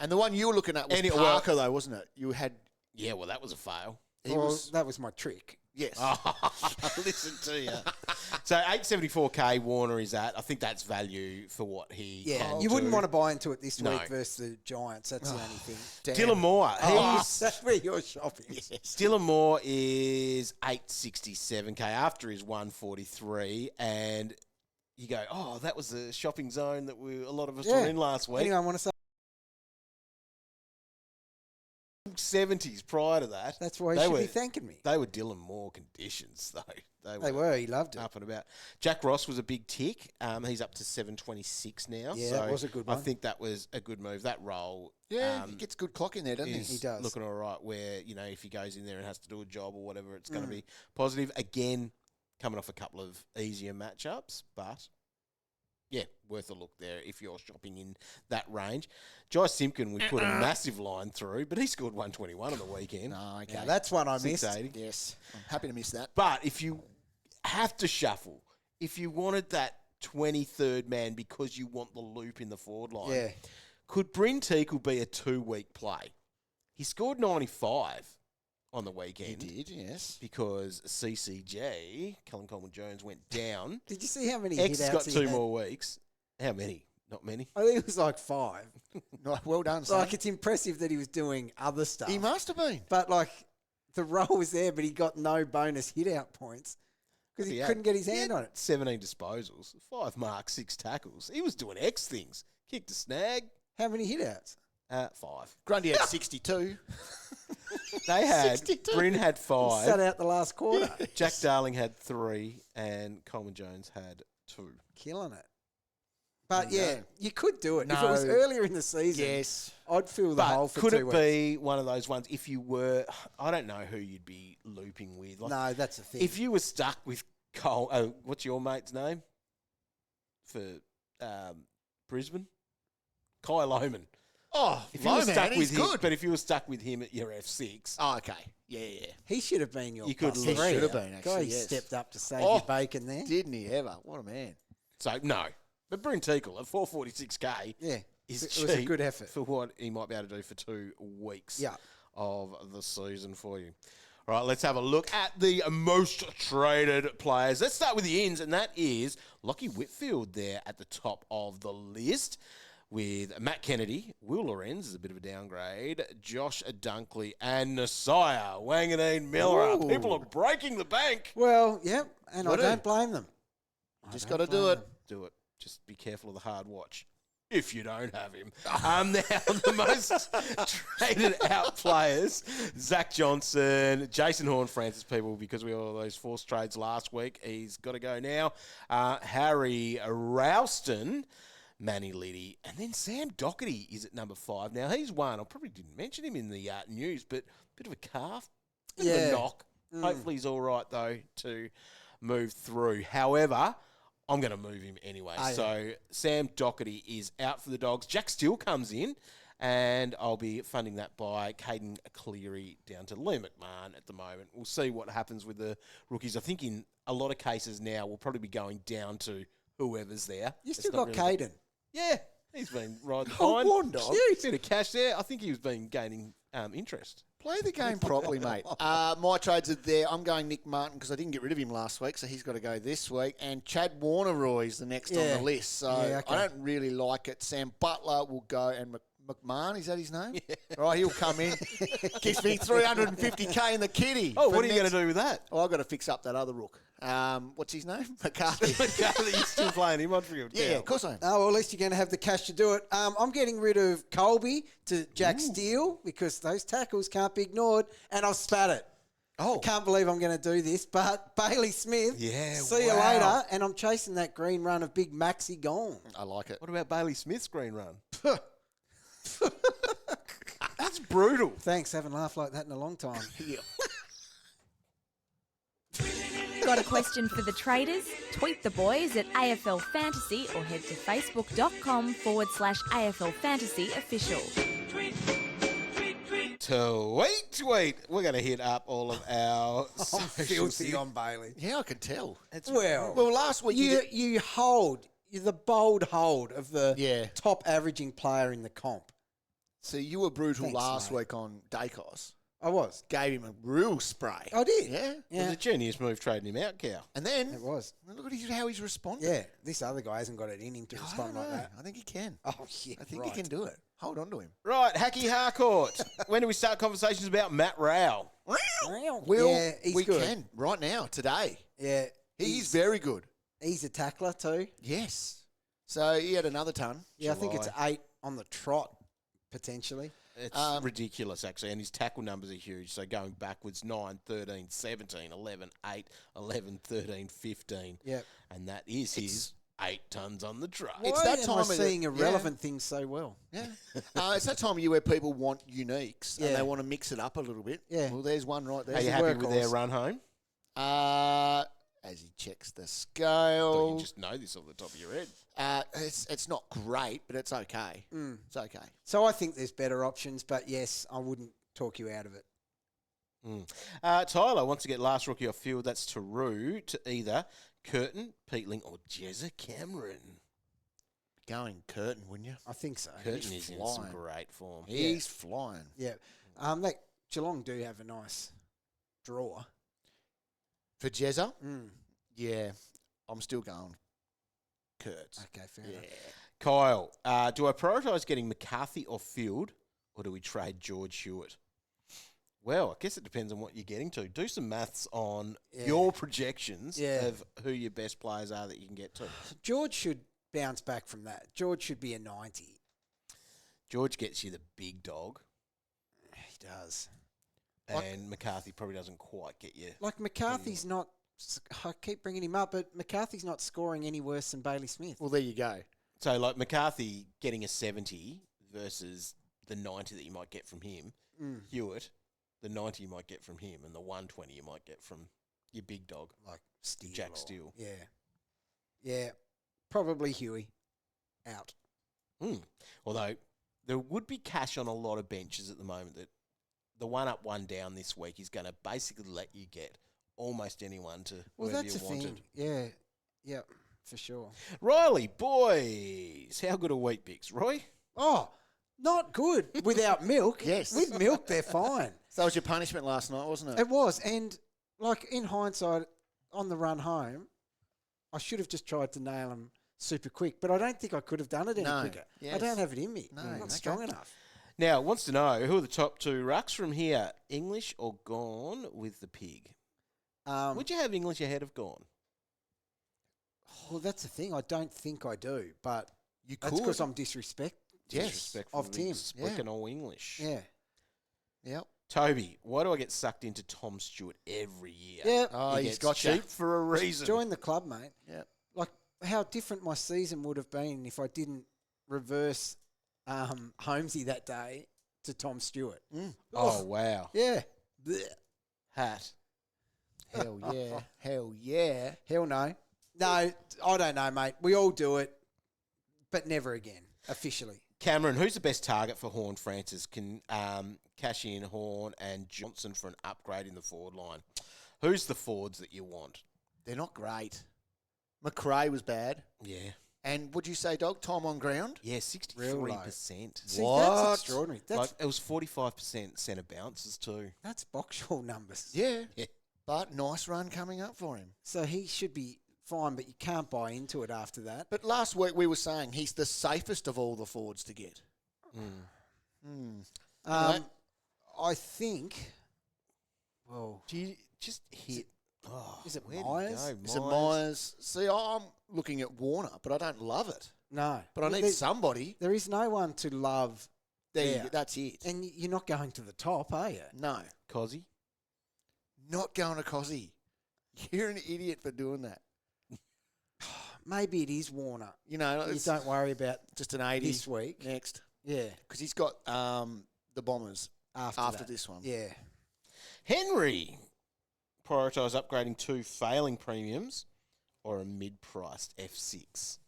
And the one you were looking at was Any- Parker, though, wasn't it? You had. Yeah, well, that was a fail. Well, that was my trick. Yes. Listen to you. So 874k Warner is at. I think that's value for what he can You wouldn't do. want to buy into it this No. week versus the Giants. That's the only thing. Dylan Moore. That's where you're shopping. Dylan Moore is 867k after his 143, and you go, oh, that was the shopping zone that a lot of us were in last week. Anyone want to say 70s prior to that. that's why he should be thanking me? They were Dylan Moore conditions, though. They were. He loved it. Up and about. Jack Ross was a big tick. He's up to 726 now. Yeah, so that was a good I one. think that was a good move. That role Yeah, he gets good clock in there, doesn't he? is He does. looking all right where, if he goes in there and has to do a job or whatever, it's going to be positive. Again, coming off a couple of easier matchups, but yeah, worth a look there if you're shopping in that range. Jai Simpkin, we put a massive line through, but he scored 121 on the weekend. Oh, okay. Yeah, that's one I missed. 680. Yes. I'm happy to miss that. But if you have to shuffle, if you wanted that 23rd man because you want the loop in the forward line, Yeah. could Bryn Teakle be a 2-week play? He scored 95 on the weekend. He did, yes. Because CCG, Cullen Coleman-Jones, went down. Did you see how many X hit has outs got he 2 had? more weeks. How many? Not many. I think it was like 5. No, well done, son. Like, it's impressive that he was doing other stuff. He must have been. But, like, the role was there, but he got no bonus hit out points because he couldn't get his He hand had on it. 17 disposals, 5 marks, 6 tackles. He was doing X things. Kicked a snag. How many hit outs? 5. Grundy had 62. They had, 62. Bryn had 5. Sat out the last quarter. Jack Darling had 3 and Coleman Jones had 2. Killing it. But, yeah, you could do it. If it No. was earlier in the season, Yes. I'd fill the hole But for could 2 it weeks. be one of those ones if you were, I don't know who you'd be looping with. Like, No, that's the thing. if you were stuck with Cole, what's your mate's name for Brisbane? Kyle Oman. Oh, If you were Loman, stuck he's with him, good. but if you were stuck with him at your F6, Oh, okay. Yeah. He should have been your You could plus look- three. He should have been, actually, Guy yes. stepped up to save Oh, your bacon there. Didn't he ever? What a man. so no. But Bryn Teakle at 446k Yeah, is it was a cheap good effort. for what he might be able to do for 2 weeks Yeah. of the season for you. All right, let's have a look at the most traded players. Let's start with the ins, and that is Lockie Whitfield there at the top of the list with Matt Kennedy, Will Lorenz is a bit of a downgrade, Josh Dunkley, and Nasiah Wanganeen-Milera. Ooh. People are breaking the bank. Well, yeah, and I Would don't he? blame them. Just got to do it. Do it. just be careful of the hard watch. If you don't have him. Now, the most traded out players, Zach Johnson, Jason Horn-Francis, people, because we had all those forced trades last week. He's got to go now. Harry Ralston, Manny Liddy, and then Sam Doherty is at number 5. Now, he's one. I probably didn't mention him in the news, but bit of a calf, bit of a knock. Hopefully he's all right, though, to move through. However, I'm going to move him anyway. So Sam Doherty is out for the Dogs. Jack Steele comes in, and I'll be funding that by Caden Cleary down to Lou McMahon at the moment. We'll see what happens with the rookies. I think in a lot of cases now we'll probably be going down to whoever's there. You still got Caden. Yeah, he's been riding fine. Dog. Yeah, he's been a cash there. I think he's been gaining interest. Play the game properly, mate. My trades are there. I'm going Nick Martin because I didn't get rid of him last week, so he's got to go this week. And Chad Warner-Roy's the next on the list, so I don't really like it. Sam Butler will go, and McMahon, is that his name? Yeah. Right, he'll come in. Gives me $350K in the kitty. Oh, what are you going to do with that? Oh, I've got to fix up that other rook. What's his name? McCarthy. McCarthy, you're still playing him on field. Yeah, of course I am. Oh, well, at least you're going to have the cash to do it. I'm getting rid of Colby to Jack Steele because those tackles can't be ignored, and I've spat it. I can't believe I'm going to do this, but Bailey Smith, see you later, and I'm chasing that green run of Big Maxi Gone. I like it. What about Bailey Smith's green run? That's brutal. Thanks, haven't laughed like that in a long time. Got a question for the traders? Tweet the boys at AFL Fantasy or head to facebook.com/AFL Fantasy official. Tweet. We're going to hit up all of our I'm filthy on Bailey. Yeah, I can tell. Well, last week you hold, you're the bold hold of the top averaging player in the comp. So you were brutal Thanks, last mate. week on Dacos. I was. Gave him a real spray. I did. Yeah. It was a genius move trading him out, Cow. And then It was. look at how he's responded. Yeah, this other guy hasn't got it in him to respond like that. I think he can. Oh, yeah, I think he can do it. Hold on to him. Right, Hacky Harcourt. When do we start conversations about Matt Rowell? Yeah, he's we good. can right now, today. Yeah. He's very good. He's a tackler too. Yes. So he had another ton. Yeah, I think it's 8 on the trot, potentially. It's ridiculous, actually, and his tackle numbers are huge. So going backwards, 9, 13, 17, 11, 8, 11, 13, 15. Yep. And that is his 8 tons on the truck. Why It's that am time I of the- seeing irrelevant things so well? Yeah. It's that time of year where people want uniques and Yeah. they want to mix it up a little bit. Yeah. Well, there's one right there. Are you happy with their run home? As he checks the Thought scale. you just know this off the top of your head. It's not great, but it's okay. It's okay. So I think there's better options, but yes, I wouldn't talk you out of it. Tyler wants to get last rookie off field. That's Taru to either Curtin, Peatling, or Jezza Cameron. Going Curtin, wouldn't you? I think so. Curtin is in some flying. great form. He's flying. Yeah. That Geelong do have a nice draw. For Jezza? Yeah. I'm still going Kurtz. Okay, fair enough. Kyle, do I prioritise getting McCarthy off field, or do we trade George Hewitt? Well, I guess it depends on what you're getting to. Do some maths on your projections of who your best players are that you can get to. George should bounce back from that. George should be a 90. George gets you the big dog, He does. and McCarthy probably doesn't quite get you. Like McCarthy's not, I keep bringing him up, but McCarthy's not scoring any worse than Bailey Smith. Well, there you go. So, like McCarthy getting a 70 versus the 90 that you might get from him. Hewitt, the 90 you might get from him, and the 120 you might get from your big dog, Like Steele. Jack Steele. Yeah. Yeah. Probably Huey. Out. Although there would be cash on a lot of benches at the moment. That the one up, one down this week is going to basically let you get almost anyone to wherever That's you a wanted. thing. Yeah. Yeah, for sure. Riley, boys, how good are wheat bix, Roy? Oh, not good without milk. Yes. With milk, they're fine. So that was your punishment last night, wasn't it? It was. And, like, in hindsight, on the run home, I should have just tried to nail them super quick, but I don't think I could have done it any quicker. Yes. I don't have it in me. No, I'm not okay. strong enough. Now, wants to know who are the top 2 rucks from here, English or Gone with the pig? Would you have English ahead of Gone? Well, that's the thing. I don't think I do, but You that's could. because I'm disrespectful Disrespectful of Tim. speaking all English. Yeah. Yep. Toby, why do I get sucked into Tom Stewart every year? Yeah. Oh, He he's gets got cheap you. for a reason. Join the club, mate. Yep. Like how different my season would have been if I didn't reverse Holmesy that day to Tom Stewart. Oh, wow. Yeah. Blech. Hat. Hell yeah. Hell yeah. Hell no. No, I don't know, mate. We all do it, but never again, officially. Cameron, who's the best target for Horn Francis? Can cash in Horn and Johnson for an upgrade in the forward line? Who's the forwards that you want? They're not great. McRae was bad. Yeah. And would you say, Dog, time on ground? Yeah, Real low. 63%. See, What? that's extraordinary. That's, Like, it was 45% centre bounces too. that's Boxall numbers. Yeah. Yeah. But nice run coming up for him. So he should be fine, but you can't buy into it after that. But last week we were saying he's the safest of all the forwards to get. Right. I think, well, Do you just hit? Oh, Is it where did Myers? he go? Is it Myers? See, I'm looking at Warner, but I don't love it. no. But I need somebody. There is no one to love There, you there. go. That's it. And you're not going to the top, are you? No, Cozzy? not going to Cozzy. You're an idiot for doing that. Maybe it is Warner. You know, You it's don't worry about just an 80 this week. next. Yeah. Because he's got the Bombers After after that. this one. Yeah. Henry. Prioritise upgrading 2 failing premiums or a mid-priced F6.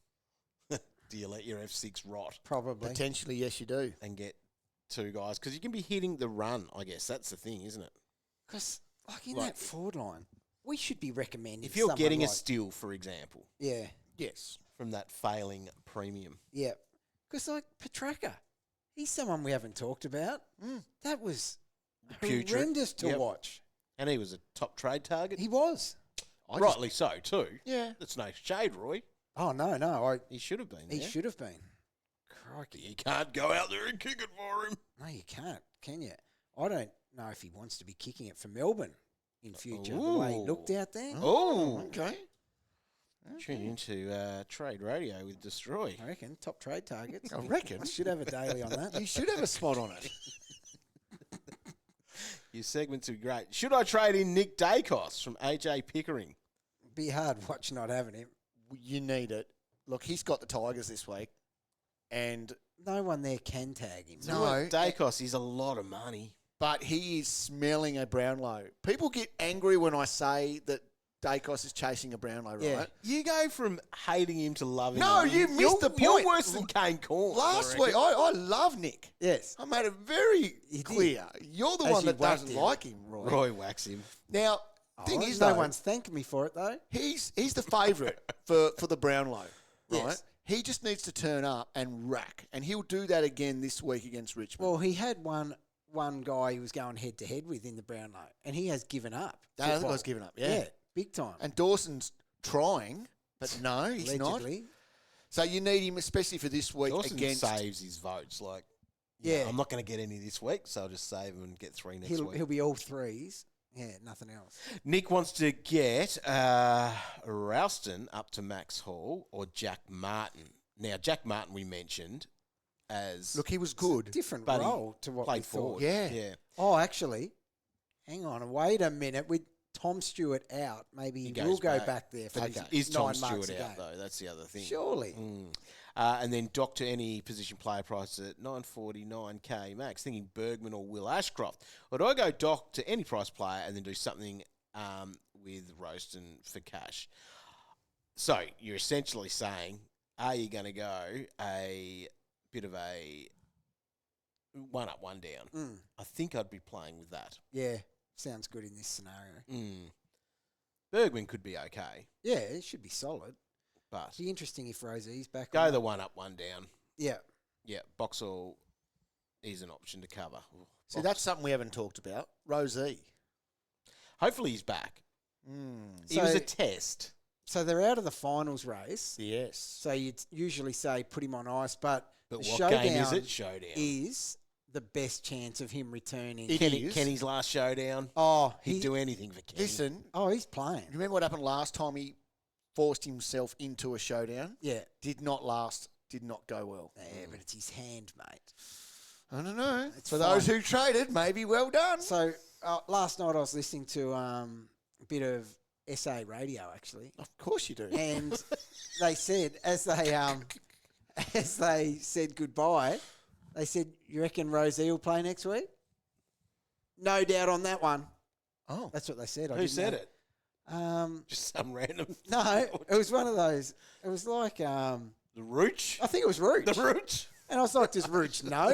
Do you let your F6 rot Probably. Potentially, yes, you do. and get 2 guys? Because you can be hitting the run, I guess. That's the thing, isn't it? Because, like, in Like- that forward line, we should be recommending If you're someone getting a like, steal, for example, Yeah. Yes. from that failing premium. Yeah. Because, like, Petraka, he's someone we haven't talked about. That was Putrid. horrendous to Yep. watch. And he was a top trade target. He was. Rightly so, too. Yeah. That's no shade, Roy. Oh, no. He should have been He there. should have been. Crikey, you can't go out there and kick it for him. No, you can't, can you? I don't know if he wants to be kicking it for Melbourne in future, the way he looked out there. Oh, Okay. tune into Trade Radio with Destroy. I reckon. Top trade targets. I reckon. I should have a daily on that. You should have a spot on it. Your segments are great. Should I trade in Nick Dacos from AJ Pickering? Be hard watch not having him. You need it. Look, he's got the Tigers this week. And No one there can tag him. No. Dacos is a lot of money. but he is smelling a Brownlow. People get angry when I say that Dacos is chasing a Brownlow, right? Yeah. You go from hating him to loving No, him. you missed You're- the point. You're worse than Kane Corn. Last week, I love Nick. Yes. I made it very You did. clear. You're the As one you that whacked doesn't him. like him, Roy. Roy whacks him. Now, thing is, no though, one's thanking me for it though. he's the favourite for the Brownlow, right? Yes. He just needs to turn up and rack, and he'll do that again this week against Richmond. Well, he had one guy he was going head to head with in the Brownlow, and he has given up. The other football. guy's given up, yeah. big time. And Dawson's trying, but no, he's not. Allegedly. So you need him, especially for this week Dawson against. saves his votes. Like, Yeah. I'm not going to get any this week, so I'll just save them and get 3 next week. He'll be all threes. Yeah, nothing else. Nick wants to get Ralston up to Max Hall or Jack Martin. Now, Jack Martin we mentioned as Look, he was good. Different but he role to what we played thought. forward. Yeah. Yeah. Oh, actually, hang on. Wait a minute. With Tom Stewart out, maybe He he goes will go back. back there for But his is Tom 9 marks Stewart a out, game. though? That's the other thing. Surely. And then Doctor any position player price at $949K max, thinking Bergman or Will Ashcroft. Or do I go Doc to any price player and then do something with Roaston for cash? So you're essentially saying, are you going to go a bit of a one up, one down? I think I'd be playing with that. Yeah, sounds good in this scenario. Bergman could be okay, Yeah, it should be solid. but Be interesting if Rosie's back. go on the that. one up, one down. Yeah. Yeah, Boxall is an option to cover. Ooh, See, that's something we haven't talked about. Rosie. Hopefully he's back. He So- was a test. So they're out of the finals race. Yes. So you'd usually say put him on ice, but But the what showdown game is it? Showdown. is the best chance of him returning. It is. Kenny's last showdown. Oh, He'd do anything for Kenny. Listen, he's playing. you remember what happened last time he forced himself into a showdown. Yeah. Did not last. Did not go well. Yeah, but it's his hand, mate. I don't know. It's For those fine. who traded, maybe well done. So last night I was listening to a bit of SA radio, actually. Of course you do. And they said, as they said goodbye, they said, "You reckon Rosie will play next week?" No doubt on that one. Oh. That's what they said. Who said it? it? Just some random. No, it was one of those. It was like, I The Rooch? think it was Rooch. The Rooch? And I was like, does Rooch know?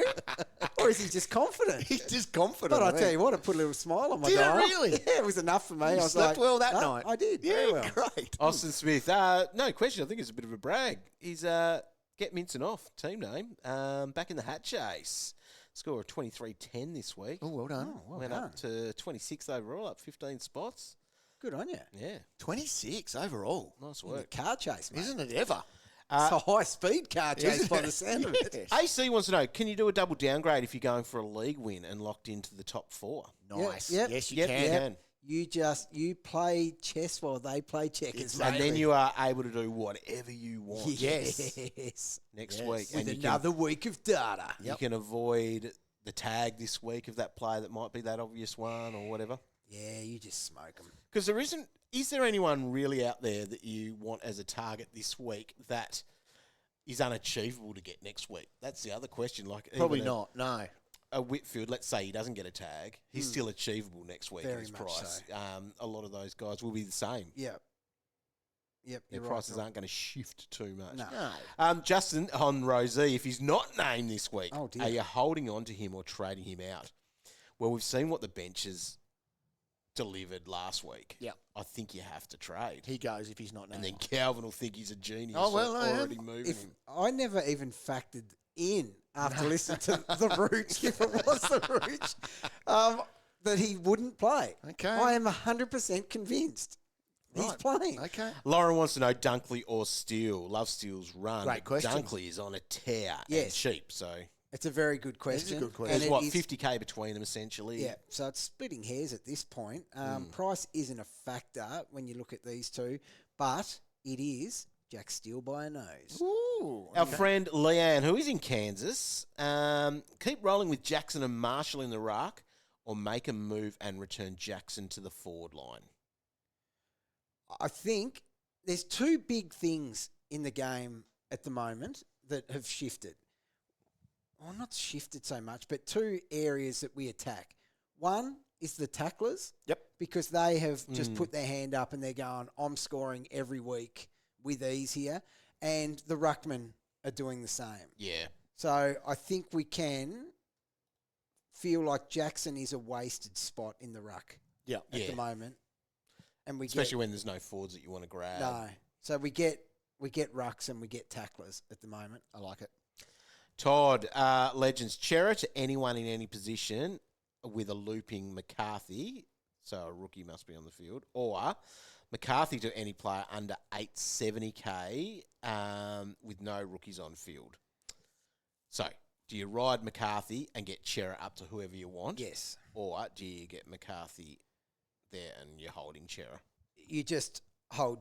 Or is he just confident? He's just confident. But I I tell you what, it put a little smile on my Did it dial. really? Yeah, it was enough for me. I was slept like, well that "No, night." I did. Yeah, very well. great. Austin Smith. No question. I think it's a bit of a brag. He's Get Minson off, team name. Back in the hat chase. Score of 23-10 this week. Oh, well done. Oh, well Went done. up to 26th overall, up 15 spots. Good on you. Yeah, 26 overall. nice In the work. car chase, mate. Isn't it ever? It's a high-speed car chase Isn't by it? the sound of it. Yes. AC wants to know, can you do a double downgrade if you're going for a league win and locked into the top four? Nice. Yep. Yes, you Yep, can. you can. You play chess while they play checkers. Exactly. And then you are able to do whatever you want Yes. Yes. next Yes. week. With And another week of data. you can avoid the tag this week of that player that might be that obvious one or whatever. Yeah, you just smoke them. Because is there anyone really out there that you want as a target this week that is unachievable to get next week? That's the other question. Like Probably even not. No. a Whitfield, let's say he doesn't get a tag, he's still achievable next week at Very his much price. so. A lot of those guys will be the same. Yep. Their you're prices right. aren't going to shift too much. No. Justin on Rosie, if he's not named this week, Oh, dear. are you holding on to him or trading him out? Well, we've seen what the benches delivered last week. Yep. I think you have to trade. He goes if he's not And named. then Calvin will think he's a genius. Oh, well, I am. already moving If him. I never even factored in after listening to the Rooch, if it was the Rooch, that he wouldn't play. Okay. I am 100% convinced he's Right. playing. Okay. Lauren wants to know Dunkley or Steele. Love Steele's run. Great but question. Dunkley is on a tear and Yes. cheap, so It's a very good question. good question. And there's it what, is- 50k between them essentially. Yeah, so it's splitting hairs at this point. Price isn't a factor when you look at these two, but it is Jack Steele by a nose. Ooh. Our friend Leanne, who is in Kansas, keep rolling with Jackson and Marshall in the ruck, or make a move and return Jackson to the forward line. I think there's two big things in the game at the moment that have shifted. Well, not shifted so much, but two areas that we attack. One is the tacklers. Yep. Because they have just put their hand up and they're going, I'm scoring every week with ease here. And the ruckmen are doing the same. Yeah. So I think we can feel like Jackson is a wasted spot in the ruck Yeah. at Yeah. the moment. And we Especially when there's no forwards that you want to grab. no. So we get rucks and we get tacklers at the moment. I like it. Todd, Legends, Chera to anyone in any position with a looping McCarthy, so a rookie must be on the field, or McCarthy to any player under 870k with no rookies on field. So, do you ride McCarthy and get Chera up to whoever you want? Yes. Or do you get McCarthy there and you're holding Chera You just hold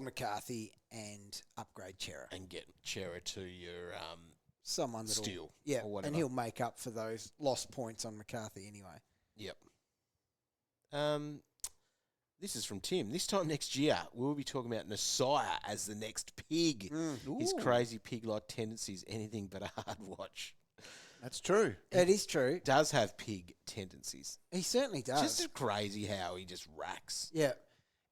McCarthy and upgrade Chera. and get Chera to your Someone that'll Steele yeah, or whatever. and he'll make up for those lost points on McCarthy anyway. Yep. This is from Tim. This time next year, we'll be talking about Nasiah as the next pig. His crazy pig-like tendencies, anything but a hard watch. That's true. It is true. Does have pig tendencies. He certainly does. Just crazy how he just racks. Yeah.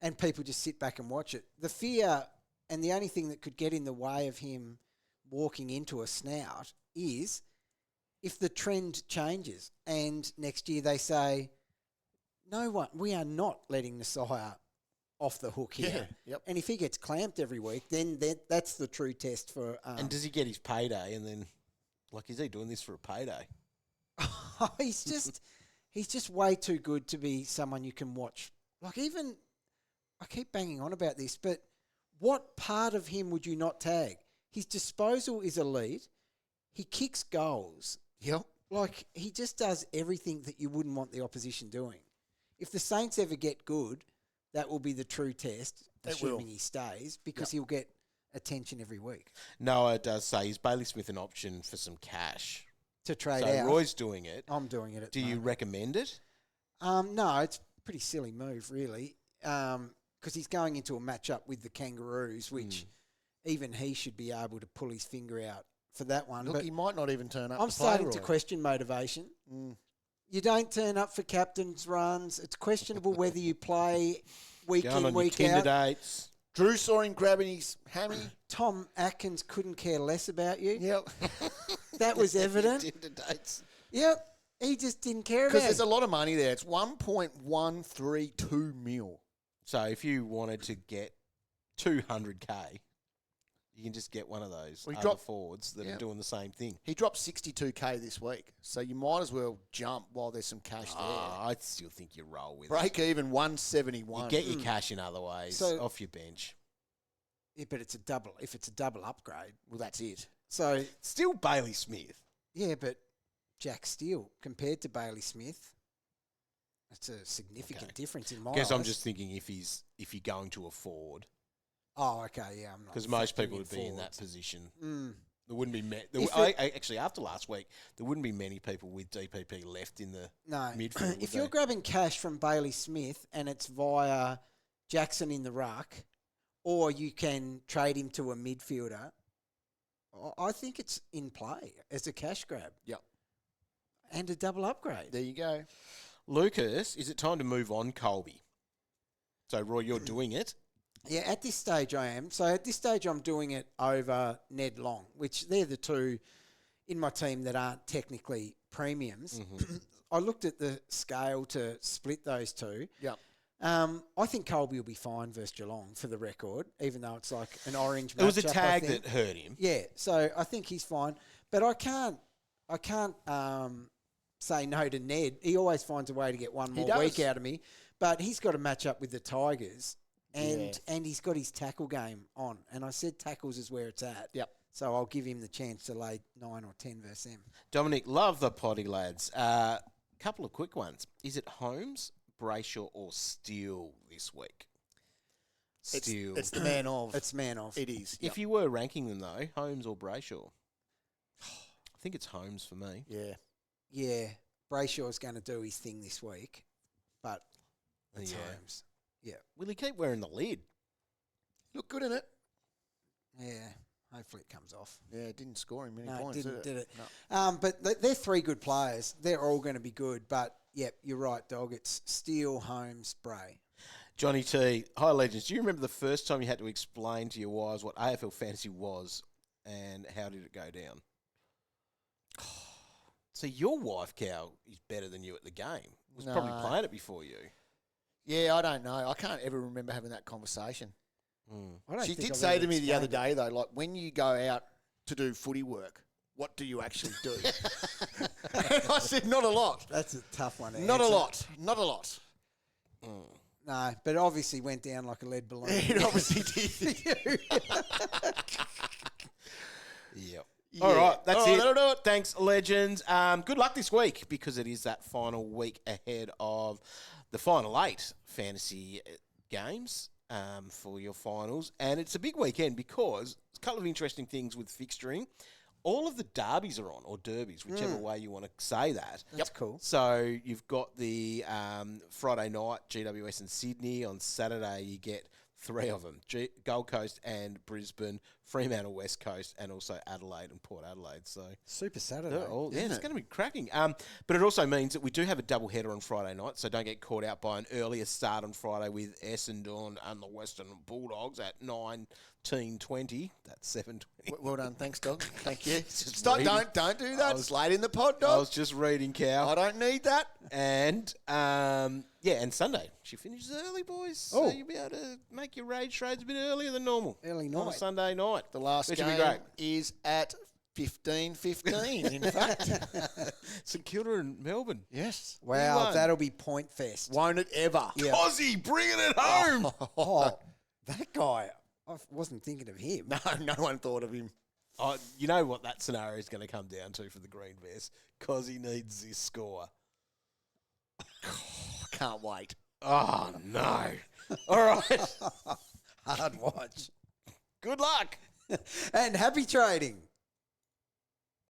And people just sit back and watch it. The fear and the only thing that could get in the way of him walking into a snout is if the trend changes and next year they say, we are not letting Nasiah off the hook here. Yeah, yep. And if he gets clamped every week, then that's the true test for... And does he get his payday and then, is he doing this for a payday? he's just way too good to be someone you can watch. I keep banging on about this, but what part of him would you not tag? His disposal is elite. He kicks goals. Yep. He just does everything that you wouldn't want the opposition doing. If the Saints ever get good, that will be the true test, It assuming will. he stays, because he'll get attention every week Noah does say, is Bailey Smith an option for some cash? to trade So out. Roy's doing it. I'm doing it at Do the you moment. recommend it? No, it's a pretty silly move, really, because he's going into a matchup with the Kangaroos, which even he should be able to pull his finger out for that one. Look, But he might not even turn up. I'm to play, starting to Roy. question motivation. You don't turn up for captain's runs. It's questionable whether you play week Going in, on your week Tinder out. dates. Drew saw him grabbing his hammy. Tom Atkins couldn't care less about you. Yep. That was evident. Tinder dates. Yep. He just didn't care Because about there's it. a lot of money there. It's 1.132 mil. So if you wanted to get 200K, you can just get one of those Well, he other dropped- forwards that yeah. are doing the same thing. He dropped 62K this week, so you might as well jump while there's some cash there. I still think you roll with Break even it. 171. You get your cash in other ways So- off your bench. Yeah, but it's a double. If it's a double upgrade. Well, that's it. So, Still Bailey Smith. yeah, but Jack Steele compared to Bailey Smith, that's a significant difference in my Guess I'm eyes. just thinking if you're going to afford, Oh, okay, yeah, I'm not. because most factoring people would be in that forwards. position. Mm. There wouldn't be actually after last week there wouldn't be many people with DPP left in the No. midfield. If you're grabbing cash from Bailey Smith and it's via Jackson in the ruck, or you can trade him to a midfielder, I think it's in play as a cash grab. Yep. And a double upgrade. There you go. Lucas, is it time to move on, Colby? So Roy, you're doing it. Yeah, at this stage I am. So at this stage I'm doing it over Ned Long, which they're the two in my team that aren't technically premiums. I looked at the scale to split those two. Yep. I think Colby will be fine versus Geelong for the record, even though it's like an orange matchup. It was a I tag think. that hurt him. Yeah, so I think he's fine. But I can't say no to Ned. He always finds a way to get one more does. week out of me. But he's got to match up with the Tigers. And he's got his tackle game on. And I said tackles is where it's at. Yep. So I'll give him the chance to lay 9 or 10 versus him. Dominic, love the potty, lads. Couple of quick ones. Is it Holmes, Brayshaw, or Steele this week? Steele. It's the man of. It's man off. It is. If you were ranking them though, Holmes or Brayshaw? I think it's Holmes for me. Yeah. Yeah, Brayshaw's going to do his thing this week. But it's Yeah. Holmes. Yeah. Will he keep wearing the lid? Look good in it. Yeah. Hopefully it comes off. Yeah, it didn't score him many No, points, did it? No. But they're three good players. They're all going to be good. But, yep, you're right, Dog. It's Steele, Holmes, Bray. Johnny T, hi legends. Do you remember the first time you had to explain to your wives what AFL Fantasy was and how did it go down? So your wife, Cal, is better than you at the game. Was probably No. playing it before you. Yeah, I don't know. I can't ever remember having that conversation. I don't She think did I've say ever to me the other explained day, though, like, when you go out to do footy work, what do you actually do? And I said, not a lot. it. That's a tough one to Not a answer. lot. Not a lot. No, but it obviously went down like a lead balloon. It obviously did. Yep. Yeah. All right, that's All right, it. that'll do it. Thanks, legends. Good luck this week because it is that final week ahead of the final 8 fantasy games for your finals. And it's a big weekend because a couple of interesting things with fixturing. All of the derbies are on, or derbies, whichever way you want to say that. That's cool. So you've got the Friday night, GWS and Sydney. On Saturday, you get 3 of them, Gold Coast and Brisbane, Fremantle West Coast, and also Adelaide and Port Adelaide. So Super Saturday. they're all, it's going to be cracking. But it also means that we do have a double header on Friday night, so don't get caught out by an earlier start on Friday with Essendon and the Western Bulldogs at 19:20. That's 7:20. Well done. Thanks, dog. Thank you. Just Stop. reading. Don't do I that. was- It's late in the pod, I dog. was just reading, Cal. I don't need that. And and Sunday she finishes early, boys. So you'll be able to make your raid trades a bit earlier than normal. Early on a night. Sunday night. The last Which game will be great. is at 15:15, in fact. St Kilda and Melbourne. Yes. Wow, won. that'll be point fest. Won't it ever? Yeah. Aussie bringing it home. Oh, that guy. I wasn't thinking of him. No one thought of him. Oh, you know what that scenario is going to come down to for the Green Bears? Because he needs this score. Can't wait. Oh, no. All right. Hard watch. Good luck. And happy trading.